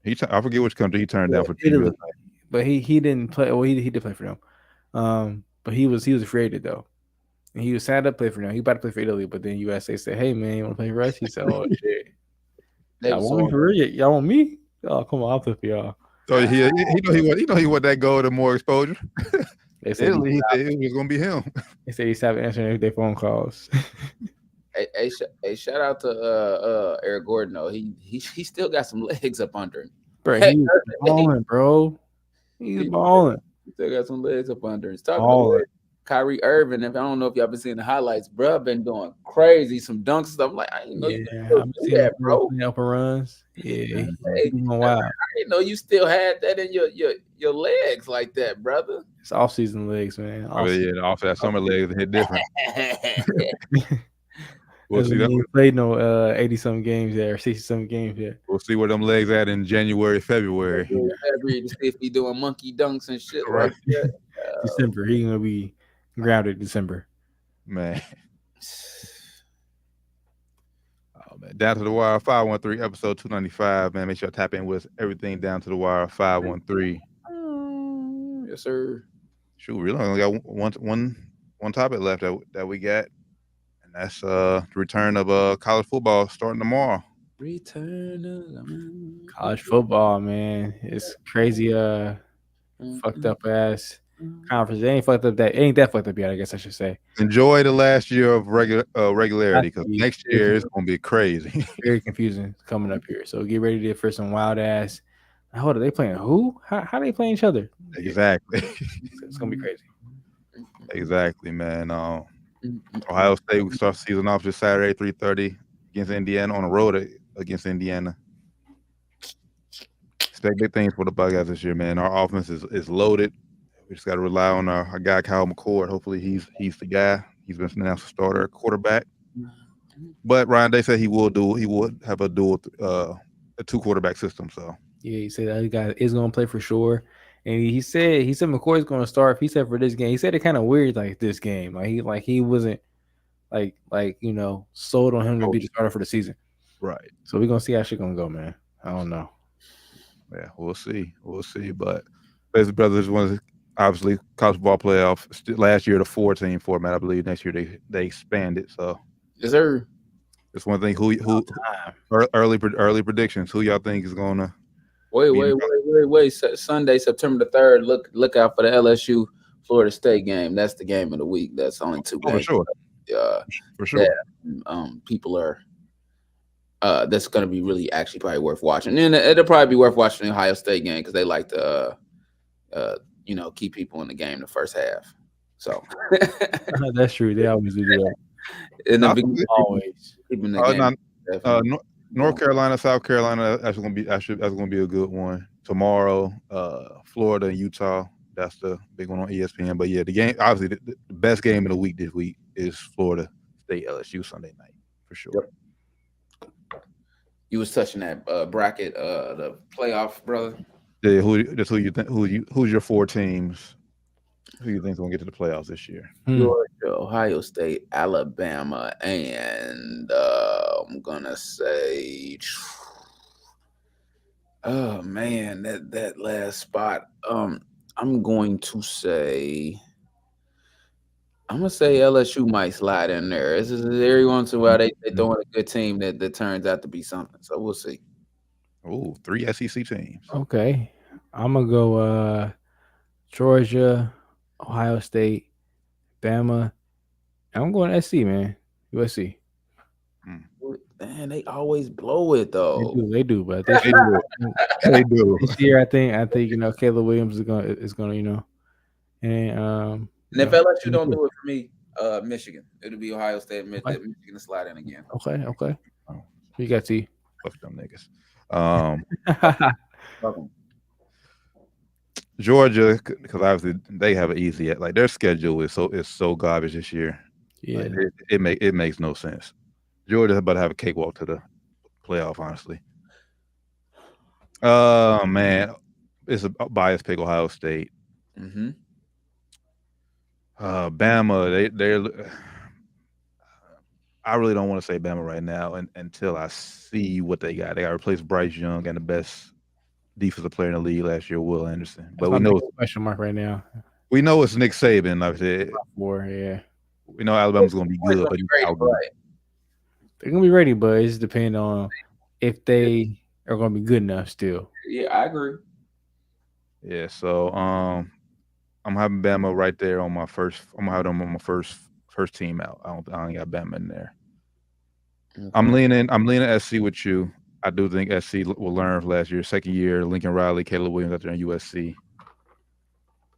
I forget which country he turned down for Italy. But he didn't play. Well, he did play for them. But he was a free agent though. And he was signed up to play for them. He about to play for Italy, but then USA said, "Hey man, you want to play for us?" He said, "Oh shit, y'all want me for real? Y'all want me? Oh come on, I'll play for y'all." So he want that goal to more exposure. They said Italy, it was gonna be him. They said he stopped answering their phone calls. Hey, shout out to Eric Gordon though. He still got some legs up under him. Bro, he's balling, bro. He's balling. He still got some legs up under him. Talking about Kyrie Irving. If I don't know if y'all been seeing the highlights, bro, been doing crazy, some dunks and stuff. I'm like, I didn't know you could do that, bro. Upper runs. Yeah, wow. I didn't know you still had that in your legs like that, brother. It's off-season legs, man. Oh yeah, off that summer legs hit different. We'll see that. He played no 80-something games there, or 60-something games there. We'll see where them legs at in January, February. To see if he doing monkey dunks and shit Right. like that. December, he gonna be grounded December. Man. Oh man. Down to the Wire 513, episode 295. Man, make sure I tap in with everything Down to the Wire 513. Yes, sir. Shoot, we only got one topic left that we got. And that's the return of college football starting tomorrow. College football, man, it's crazy. Fucked up ass conference. It ain't fucked up that. It ain't that fucked up yet. I guess I should say. Enjoy the last year of regularity, because next year it's gonna be crazy. Very confusing coming up here. So get ready for some wild ass. Hold on, they playing who? How they playing each other? Exactly. It's gonna be crazy. Exactly, man. Ohio State, we start season off this Saturday, 3:30 against Indiana, on the road against Indiana. Expect big things for the Buckeyes this year, man. Our offense is loaded. We just got to rely on our guy Kyle McCord. Hopefully he's the guy. He's been announced a starter quarterback. But Ryan Day said he would have a two quarterback system. So yeah, he said that guy is gonna play for sure. And he said McCoy's gonna start. He said for this game. He said it kind of weird like this game. He wasn't sold on him to be the starter for the season. Right. So we're gonna see how shit gonna go, man. I don't know. Yeah, we'll see. But Bayless Brothers was obviously college football playoff. Last year the 4-team format, I believe. Next year they expanded. So yes, sir. It's one thing. Who early predictions? Who y'all think is gonna? Wait. Sunday, September the 3rd. Look out for the LSU Florida State game. That's the game of the week. That's only 2 games. For sure. For sure. People are. That's going to be really actually probably worth watching, and it'll probably be worth watching the Ohio State game because they like to, keep people in the game the first half. So that's true. They always do that. In the beginning, always keeping the game. North Carolina, South Carolina. That's gonna be a good one tomorrow. Florida and Utah. That's the big one on ESPN. But yeah, the game obviously the best game of the week this week is Florida State LSU Sunday night for sure. Yep. You was touching that bracket, the playoff, brother. Yeah, who you think? Who's your 4 teams? Who you think's gonna get to the playoffs this year? Georgia, Ohio State, Alabama, and I'm gonna say, oh man, that last spot. I'm gonna say LSU might slide in there. This is every once in a while they throwing a good team that turns out to be something. So we'll see. Oh, 3 SEC teams. Okay. I'm gonna go Georgia, Ohio State, Bama. I'm going SC, man. USC. Man, they always blow it though. They do, but they do. This year, I think Caleb Williams is gonna and if LSU don't do it for me, Michigan. It'll be Ohio State, Michigan to slide in again. Okay. You got T. Fuck them niggas. Georgia, because obviously they have it easy. Like their schedule is so garbage this year. Yeah, like, it makes no sense. Georgia's about to have a cakewalk to the playoff, honestly. Man, it's a biased pick. Ohio State. Mm-hmm. Bama, they're. I really don't want to say Bama right now, until I see what they got. They got to replace Bryce Young and the best defensive player in the league last year, Will Anderson. But we know it's question mark right now. We know it's Nick Saban. Like I said, yeah. We know Alabama's going to be good, but they're going to be ready. But it's depending on if they are going to be good enough still. Yeah, I agree. Yeah, so I'm having Bama right there on my first. I'm gonna have them on my first team out. I don't got Bama in there. Okay. I'm leaning SC with you. I do think SC will learn from last year. Second year, Lincoln Riley, Caleb Williams out there in USC.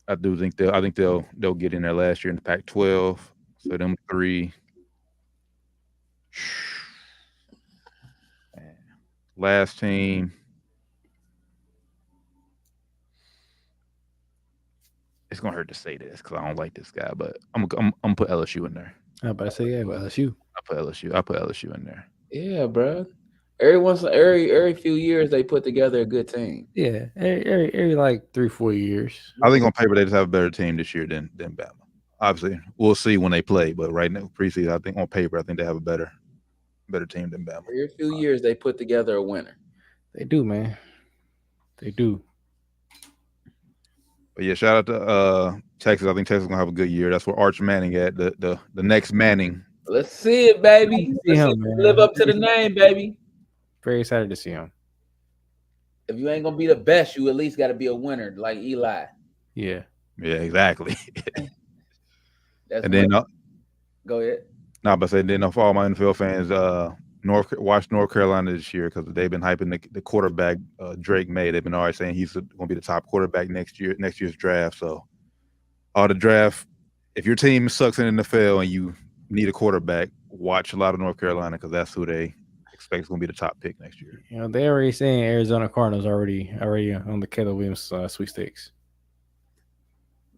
I do think they'll get in there last year in the Pac-12. So them 3. Last team. it's gonna hurt to say this because I don't like this guy, but I'm gonna put LSU in there. I was about to say, yeah, but LSU. I put LSU in there. Yeah, bro. Every few years they put together a good team. Yeah, every like 3-4 years. I think on paper they just have a better team this year than Bama. Obviously, we'll see when they play, but right now preseason, I think on paper, I think they have a better team than Bama. Every few years they put together a winner. They do, man. They do. But yeah, shout out to Texas. I think Texas is gonna have a good year. That's where Arch Manning at. The next Manning. Let's see it, baby. See him, man. Live up to the name, baby. Very excited to see him. If you ain't gonna be the best, you at least got to be a winner, like Eli. Yeah. Yeah, exactly. That's and then go ahead. but say then for all my NFL fans, watch North Carolina this year because they've been hyping the quarterback Drake May. They've been already saying he's going to be the top quarterback next year's draft. So all the draft, if your team sucks in the NFL and you need a quarterback, watch a lot of North Carolina because that's who they expect is going to be the top pick next year. You know, they already saying Arizona Cardinals already on the Caleb Williams sweepstakes.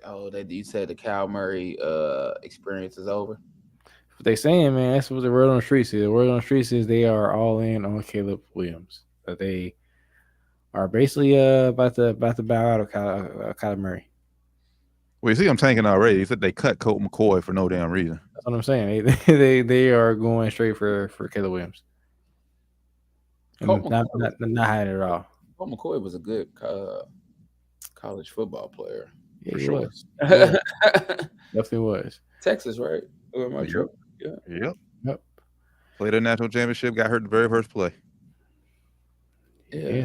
Oh, you said the Cal Murray experience is over. What they saying, man, that's what the word on the streets is. The word on the streets is they are all in on Caleb Williams. That they are basically about to bow out of Kyler Murray. Well, you see, I'm tanking already. He said they cut Colt McCoy for no damn reason. That's what I'm saying. They are going straight for Caleb Williams. Not hiding it at all. Colt McCoy was a good college football player. Yeah, for he sure. was. Yeah. Definitely was. Texas, right? Or am I sure? Yeah. Yep. Played a national championship, got hurt the very first play. Yeah.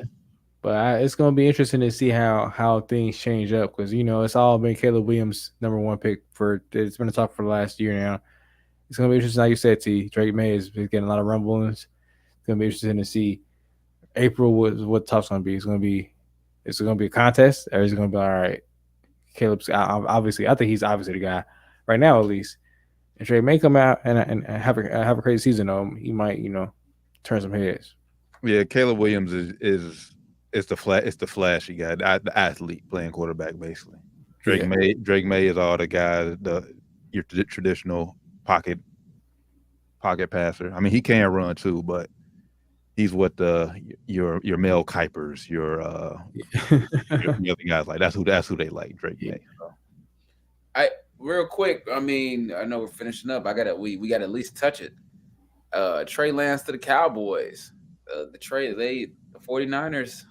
But it's going to be interesting to see how things change up because, you know, it's all been Caleb Williams' #1 pick it's been a talk for the last year now. It's going to be interesting, like you said, T. Drake May is getting a lot of rumblings. It's going to be interesting to see April what top's going to be. Is it going to be a contest or is it going to be all right? Caleb's obviously, I think he's obviously the guy right now, at least. And Drake may come out and have a crazy season though. He might, you know, turn some heads. Yeah, Caleb Williams is the flashy guy, the athlete playing quarterback basically. Drake May is all the guy, your traditional pocket passer. I mean, he can run too, but he's what your Mel Kipers, your other guys like. That's who they like, Drake May. So. Real quick, I mean, I know we're finishing up. We got to at least touch it. Trey Lance to the Cowboys. The 49ers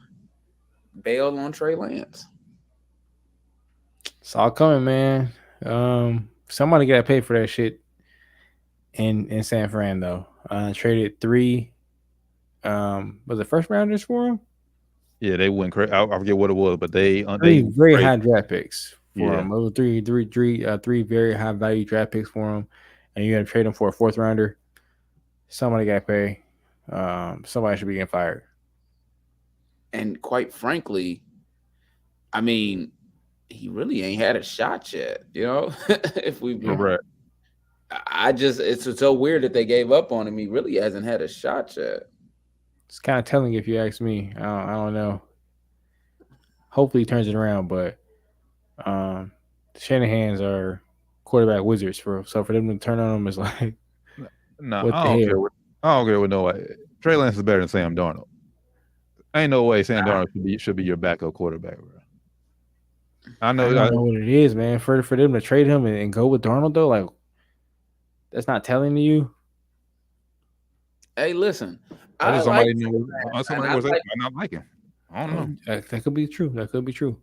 bailed on Trey Lance. It's all coming, man. Somebody got to pay for that shit in San Fran though. Traded 3 was it first rounders for him? Yeah, they went crazy. I forget what it was, but they very high draft picks for him. It was three very high value draft picks for him, and you got to trade him for a 4th rounder. Somebody got to pay. Somebody should be getting fired. And quite frankly, I mean, he really ain't had a shot yet. You know, if we've been right. It's so weird that they gave up on him. He really hasn't had a shot yet. It's kind of telling if you ask me. I don't know. Hopefully he turns it around, but Shanahan's are quarterback wizards so for them to turn on him is like no, I don't care what no way. Trey Lance is better than Sam Darnold. Ain't no way Sam Darnold should be your backup quarterback, bro. I know what it is, man. For them to trade him and go with Darnold though, like that's not telling you. Hey, listen. Somebody might not like him. I don't know. That could be true. That could be true.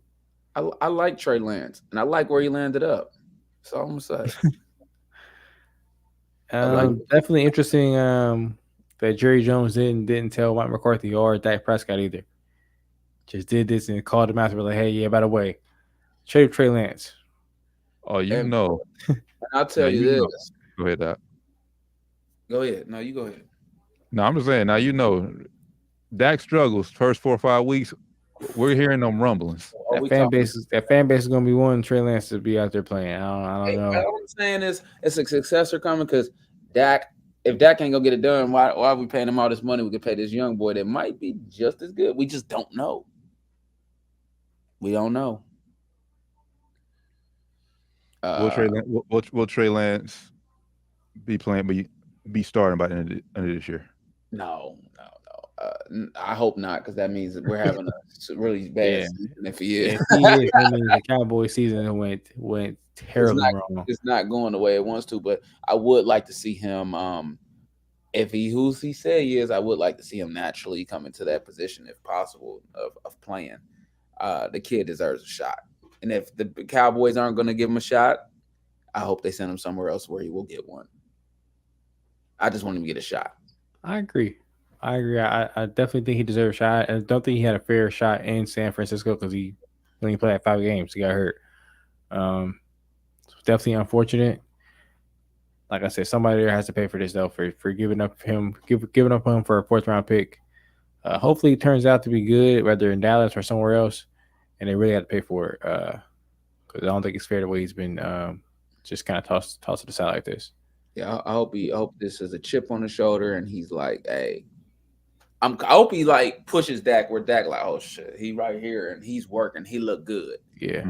I like Trey Lance, and I like where he landed up. That's all I'm gonna say. Definitely interesting that Jerry Jones didn't tell Mike McCarthy or Dak Prescott either. Just did this and called him out and were like, hey, yeah, by the way, trade Trey Lance. Oh, you know. I'll tell you this. Know. Go ahead, Doc. Go ahead. No, you go ahead. No, I'm just saying, now you know, Dak struggles first 4 or 5 weeks. We're hearing them rumblings. That fan base is going to be wanting Trey Lance to be out there playing. I don't know. What I'm saying is it's a successor coming because if Dak ain't going to get it done, why are we paying him all this money? We could pay this young boy that might be just as good. We just don't know. We don't know. Will Trey Lance be playing, be starting by the end of this year? No. I hope not, because that means that we're having a really bad season. If he is, if he is, that means the Cowboys season went terribly wrong. It's not going the way it wants to. But I would like to see him. If who he said he is, I would like to see him naturally come into that position, if possible, of playing. The kid deserves a shot, and if the Cowboys aren't going to give him a shot, I hope they send him somewhere else where he will get one. I just want him to get a shot. I agree. I definitely think he deserves a shot. I don't think he had a fair shot in San Francisco because he only played 5 games. He got hurt. Definitely unfortunate. Like I said, somebody there has to pay for this though, for giving up him for a 4th round pick. Hopefully it turns out to be good, whether in Dallas or somewhere else, and they really have to pay for it. Because I don't think it's fair the way he's been just kind of tossed to the side like this. Yeah, I hope this is a chip on the shoulder, and he's like, hey. I hope he like pushes Dak where Dak like, oh shit, he right here and he's working. He look good. Yeah,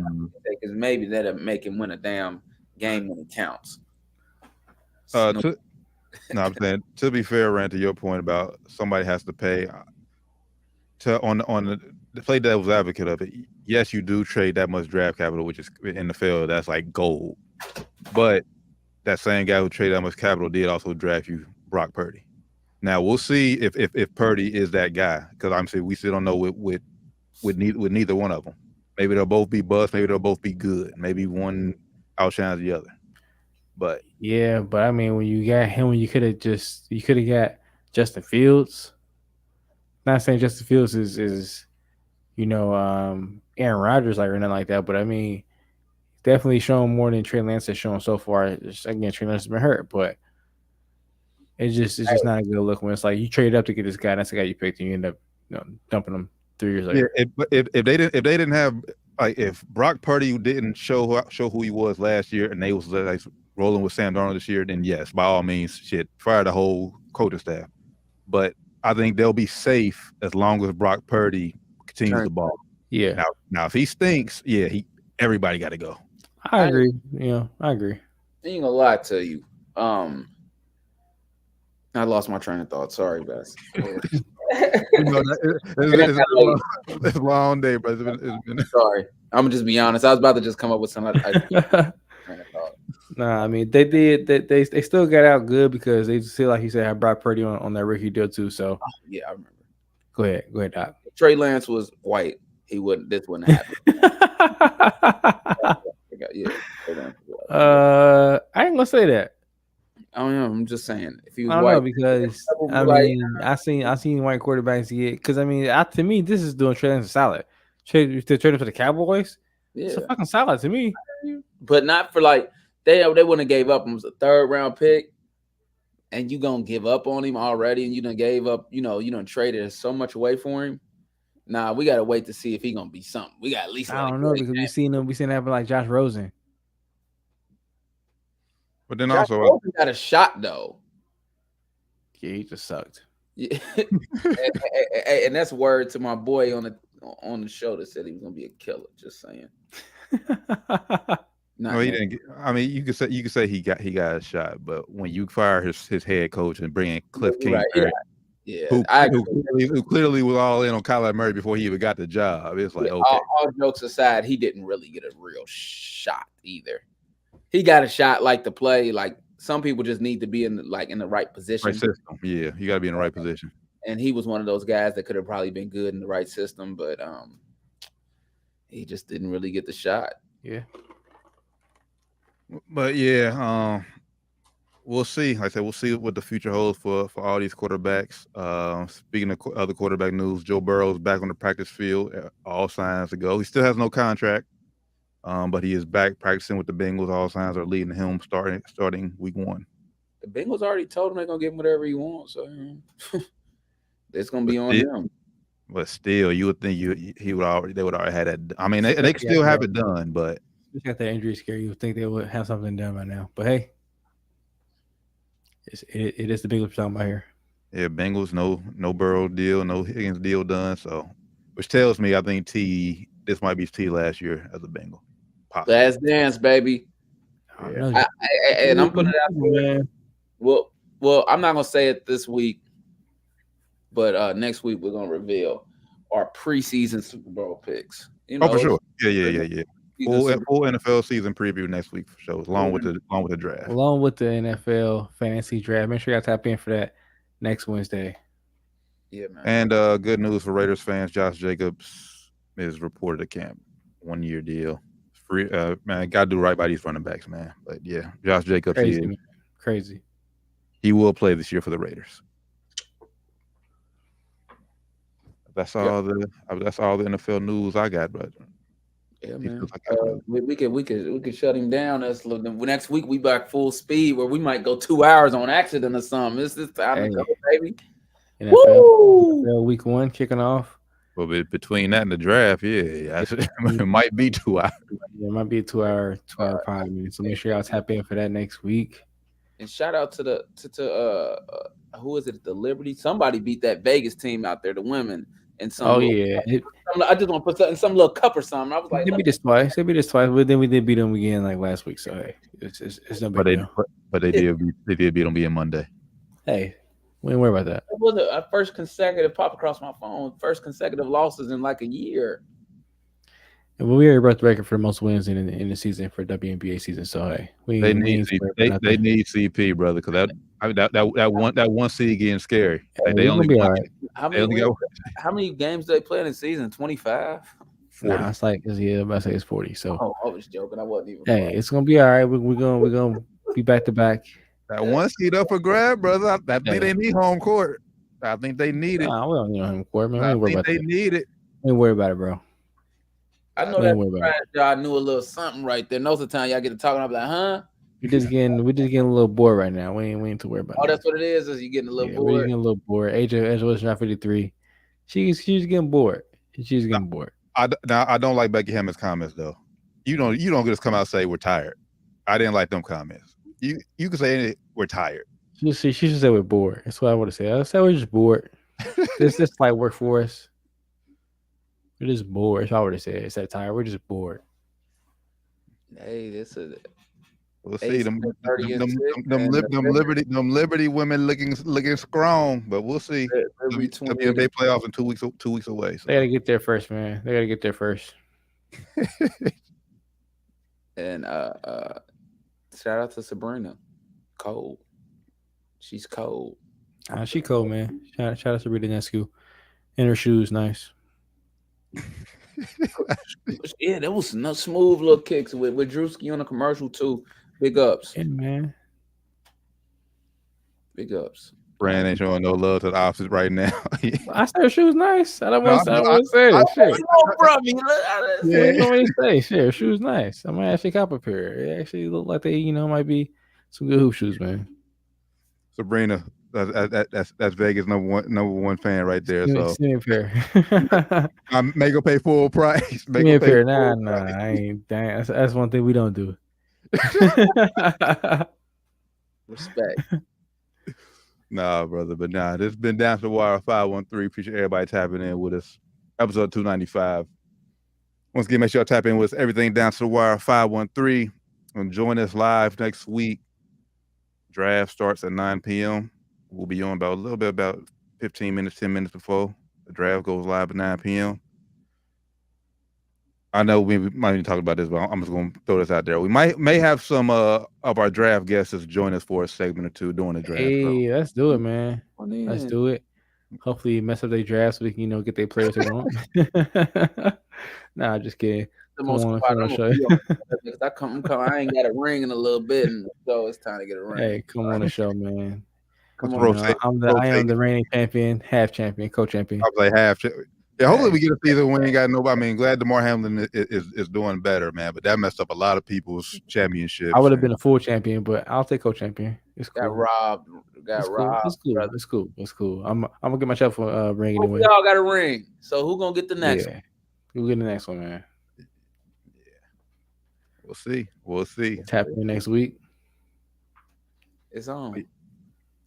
because maybe that'll make him win a damn game when it counts. I'm saying, to be fair, Rand, to your point about somebody has to pay. On the play devil's advocate of it, yes, you do trade that much draft capital, which is in the field, that's like gold. But that same guy who traded that much capital did also draft you Brock Purdy. Now we'll see if Purdy is that guy, because obviously we still don't know with neither one of them. Maybe they'll both be bust. Maybe they'll both be good. Maybe one outshines the other. But yeah, but I mean, when you got him, you could have got Justin Fields. Not saying Justin Fields is Aaron Rodgers like or nothing like that, but I mean, definitely shown more than Trey Lance has shown so far. Again, Trey Lance has been hurt, but it's just not a good look when it's like you trade up to get this guy, and that's the guy you picked, and you end up dumping him 3 years later. Yeah, if they didn't have, like, if Brock Purdy didn't show who he was last year, and they was like rolling with Sam Darnold this year, then yes, by all means, fire the whole coaching staff. But I think they'll be safe as long as Brock Purdy continues the ball. Yeah. Now if he stinks, everybody got to go. I agree. I agree. I ain't gonna lie to you. I lost my train of thought. Sorry, Bess. It's a long day, but it's been... Sorry. I'm gonna just be honest. I was about to just come up with some other type of train of thought. Nah, I mean they still got out good because they still, like you said, had Brock Purdy on that rookie deal too. So yeah, I remember. Go ahead, Doc. If Trey Lance was white, this wouldn't happen. I ain't gonna say that. I don't know. I'm just saying. If he was I don't white, know, because I mean, I seen white quarterbacks get, because I mean, to me, this is doing Trey Lance a solid. Trade him to the Cowboys. Yeah. It's a fucking solid to me. But not for like they wouldn't have gave up him as a 3rd round pick, and you gonna give up on him already, and you done gave up. You done traded so much away for him. Nah, we gotta wait to see if he gonna be something. We got at least. I don't know, because we seen him happen like Josh Rosen. But then Josh also Rosen got a shot though. Yeah, he just sucked. Yeah, and that's word to my boy on the show that said he was gonna be a killer. Just saying. No, he didn't. I mean, you could say he got a shot, but when you fire his head coach and bring in Cliff Kingsbury, who clearly was all in on Kyler Murray before he even got the job, it's like, okay. All jokes aside, he didn't really get a real shot either. He got a shot like to play. Like some people just need to be in the right position. Right system. Yeah, you got to be in the right position. And he was one of those guys that could have probably been good in the right system, but he just didn't really get the shot. Yeah. But we'll see. Like I said, we'll see what the future holds for all these quarterbacks. Speaking of other quarterback news, Joe Burrow's back on the practice field. All signs to go. He still has no contract, but he is back practicing with the Bengals. All signs are leading him starting week 1. The Bengals already told him they're gonna give him whatever he wants, so it's gonna be on him. But still, you would think they would already have that. I mean, they could still have it done, but. Just got that injury scare. You would think they would have something done by now. But hey, it is the Bengals we're talking about here. Yeah, Bengals, no Burrow deal, no Higgins deal done. So, which tells me I think this might be T last year as a Bengal. Possibly. Last dance, baby. And I'm putting it out there. man. Well, I'm not gonna say it this week, but next week we're gonna reveal our preseason Super Bowl picks. You know, for sure. Yeah. Full NFL season preview next week for sure, along with the draft. Along with the NFL fantasy draft. Make sure you tap in for that next Wednesday. Yeah, man. And good news for Raiders fans: Josh Jacobs is reported to camp, 1 year deal. Free, man, got to do right by these running backs, man. But yeah, Josh Jacobs, crazy. He will play this year for the Raiders. That's all the NFL news I got, but yeah, man. We could shut him down. Next week we back full speed, where we might go 2 hours on accident or something. It's time to go, baby. NFL week 1 kicking off. Well, between that and the draft, it might be 2 hours. Yeah, it might be a 2 hour 5 minutes. So make sure y'all tap in for that next week. And shout out to who is it? The Liberty. Somebody beat that Vegas team out there, the women. And some. Oh yeah. I just want to put in some little cup or something. I was like, they beat us twice. But then we did beat them again like last week. So hey, it's no big deal. But they did beat them being Monday. Hey, we ain't worry about that. It was a first consecutive pop across my phone. First consecutive losses in like a year. And we already broke the record for the most wins in the season for WNBA season. So hey, they need CP, brother, because that one seed getting scary. They only be all right. How many games do they play in the season? 25. Nah, it's like I say it's 40. So I was joking. I wasn't even. Hey, it's gonna be all right. We're gonna be back to back. That one seed up for grab, brother. I think they need home court. I think they need it. Nah, we don't need home court, man. I think they need it. Ain't worry about it, bro. I know that y'all knew a little something right there. Most of the time, y'all get to talking. I'm like, huh? We're just getting a little bored right now. We ain't too worried about it. Oh, that's what it is. Is you getting a little bored? We're getting a little bored. AJ was not 53. She's getting bored. She's getting bored. I don't like Becky Hammon's comments though. You don't just come out and say we're tired. I didn't like them comments. You can say we're tired. She should say we're bored. That's what I want to say. I say we're just bored. This like work for us. We're just bored. If I were to say it, instead of tired, we're just bored. Hey, this is. We'll see them Liberty women looking strong, but we'll see. The NBA playoffs in 2 weeks away. So. They gotta get there first, man. They gotta get there first. And shout out to Sabrina. Cold. She's cold. She cold, man. Shout out to Sabrina Nescu. And her shoes, nice. Yeah, that was some smooth little kicks with Drewski on the commercial too. Big ups. Yeah, man. Big ups. Brand ain't showing no love to the opposite right now. I said her shoes nice. I don't want to say it. Shit, her shoes nice. I might actually cop a pair. It actually look like they, might be some good hoop shoes, man. Sabrina, that's Vegas number one fan right there. So make her pay full price. Make her pay nah, I ain't. Dang, that's one thing we don't do. Respect. Nah, brother, but this has been Down to the Wire 513. Appreciate everybody tapping in with us. Episode 295. Once again, make sure y'all tap in with us. Everything Down to the Wire 513. And join us live next week. Draft starts at 9 p.m. We'll be on about 15 minutes, 10 minutes before the draft goes live at 9 p.m. I know we might be talking about this, but I'm just going to throw this out there. We may have some of our draft guests join us for a segment or two during the draft. Hey, let's do it, man. Let's do it. Hopefully mess up their draft so we can, get their players they want. Nah, just kidding. The most I ain't got a ring in a little bit, and so it's time to get a ring. Hey, come on the show, man. Come on. I am the reigning champion, half champion, co-champion. I was like half champion. Yeah, hopefully we get a season when we ain't got nobody. I mean, glad DeMar Hamlin is doing better, man. But that messed up a lot of people's championships. I would have been a full champion, but I'll take co-champion. It's cool. Got robbed. It's cool. I'm gonna get myself a ring anyway. Y'all got a ring. So who gonna get the next one? Who get the next one, man? Yeah. We'll see. Tap in next week. It's on.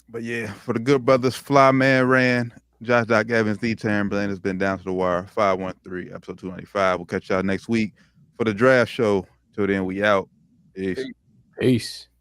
But yeah, for the good brothers, Fly Man Ran, Josh Doc Evans, D. Taryn Blaine has been Down to the Wire 513, episode 295. We'll catch y'all next week for the draft show. Till then, we out. Peace. Peace.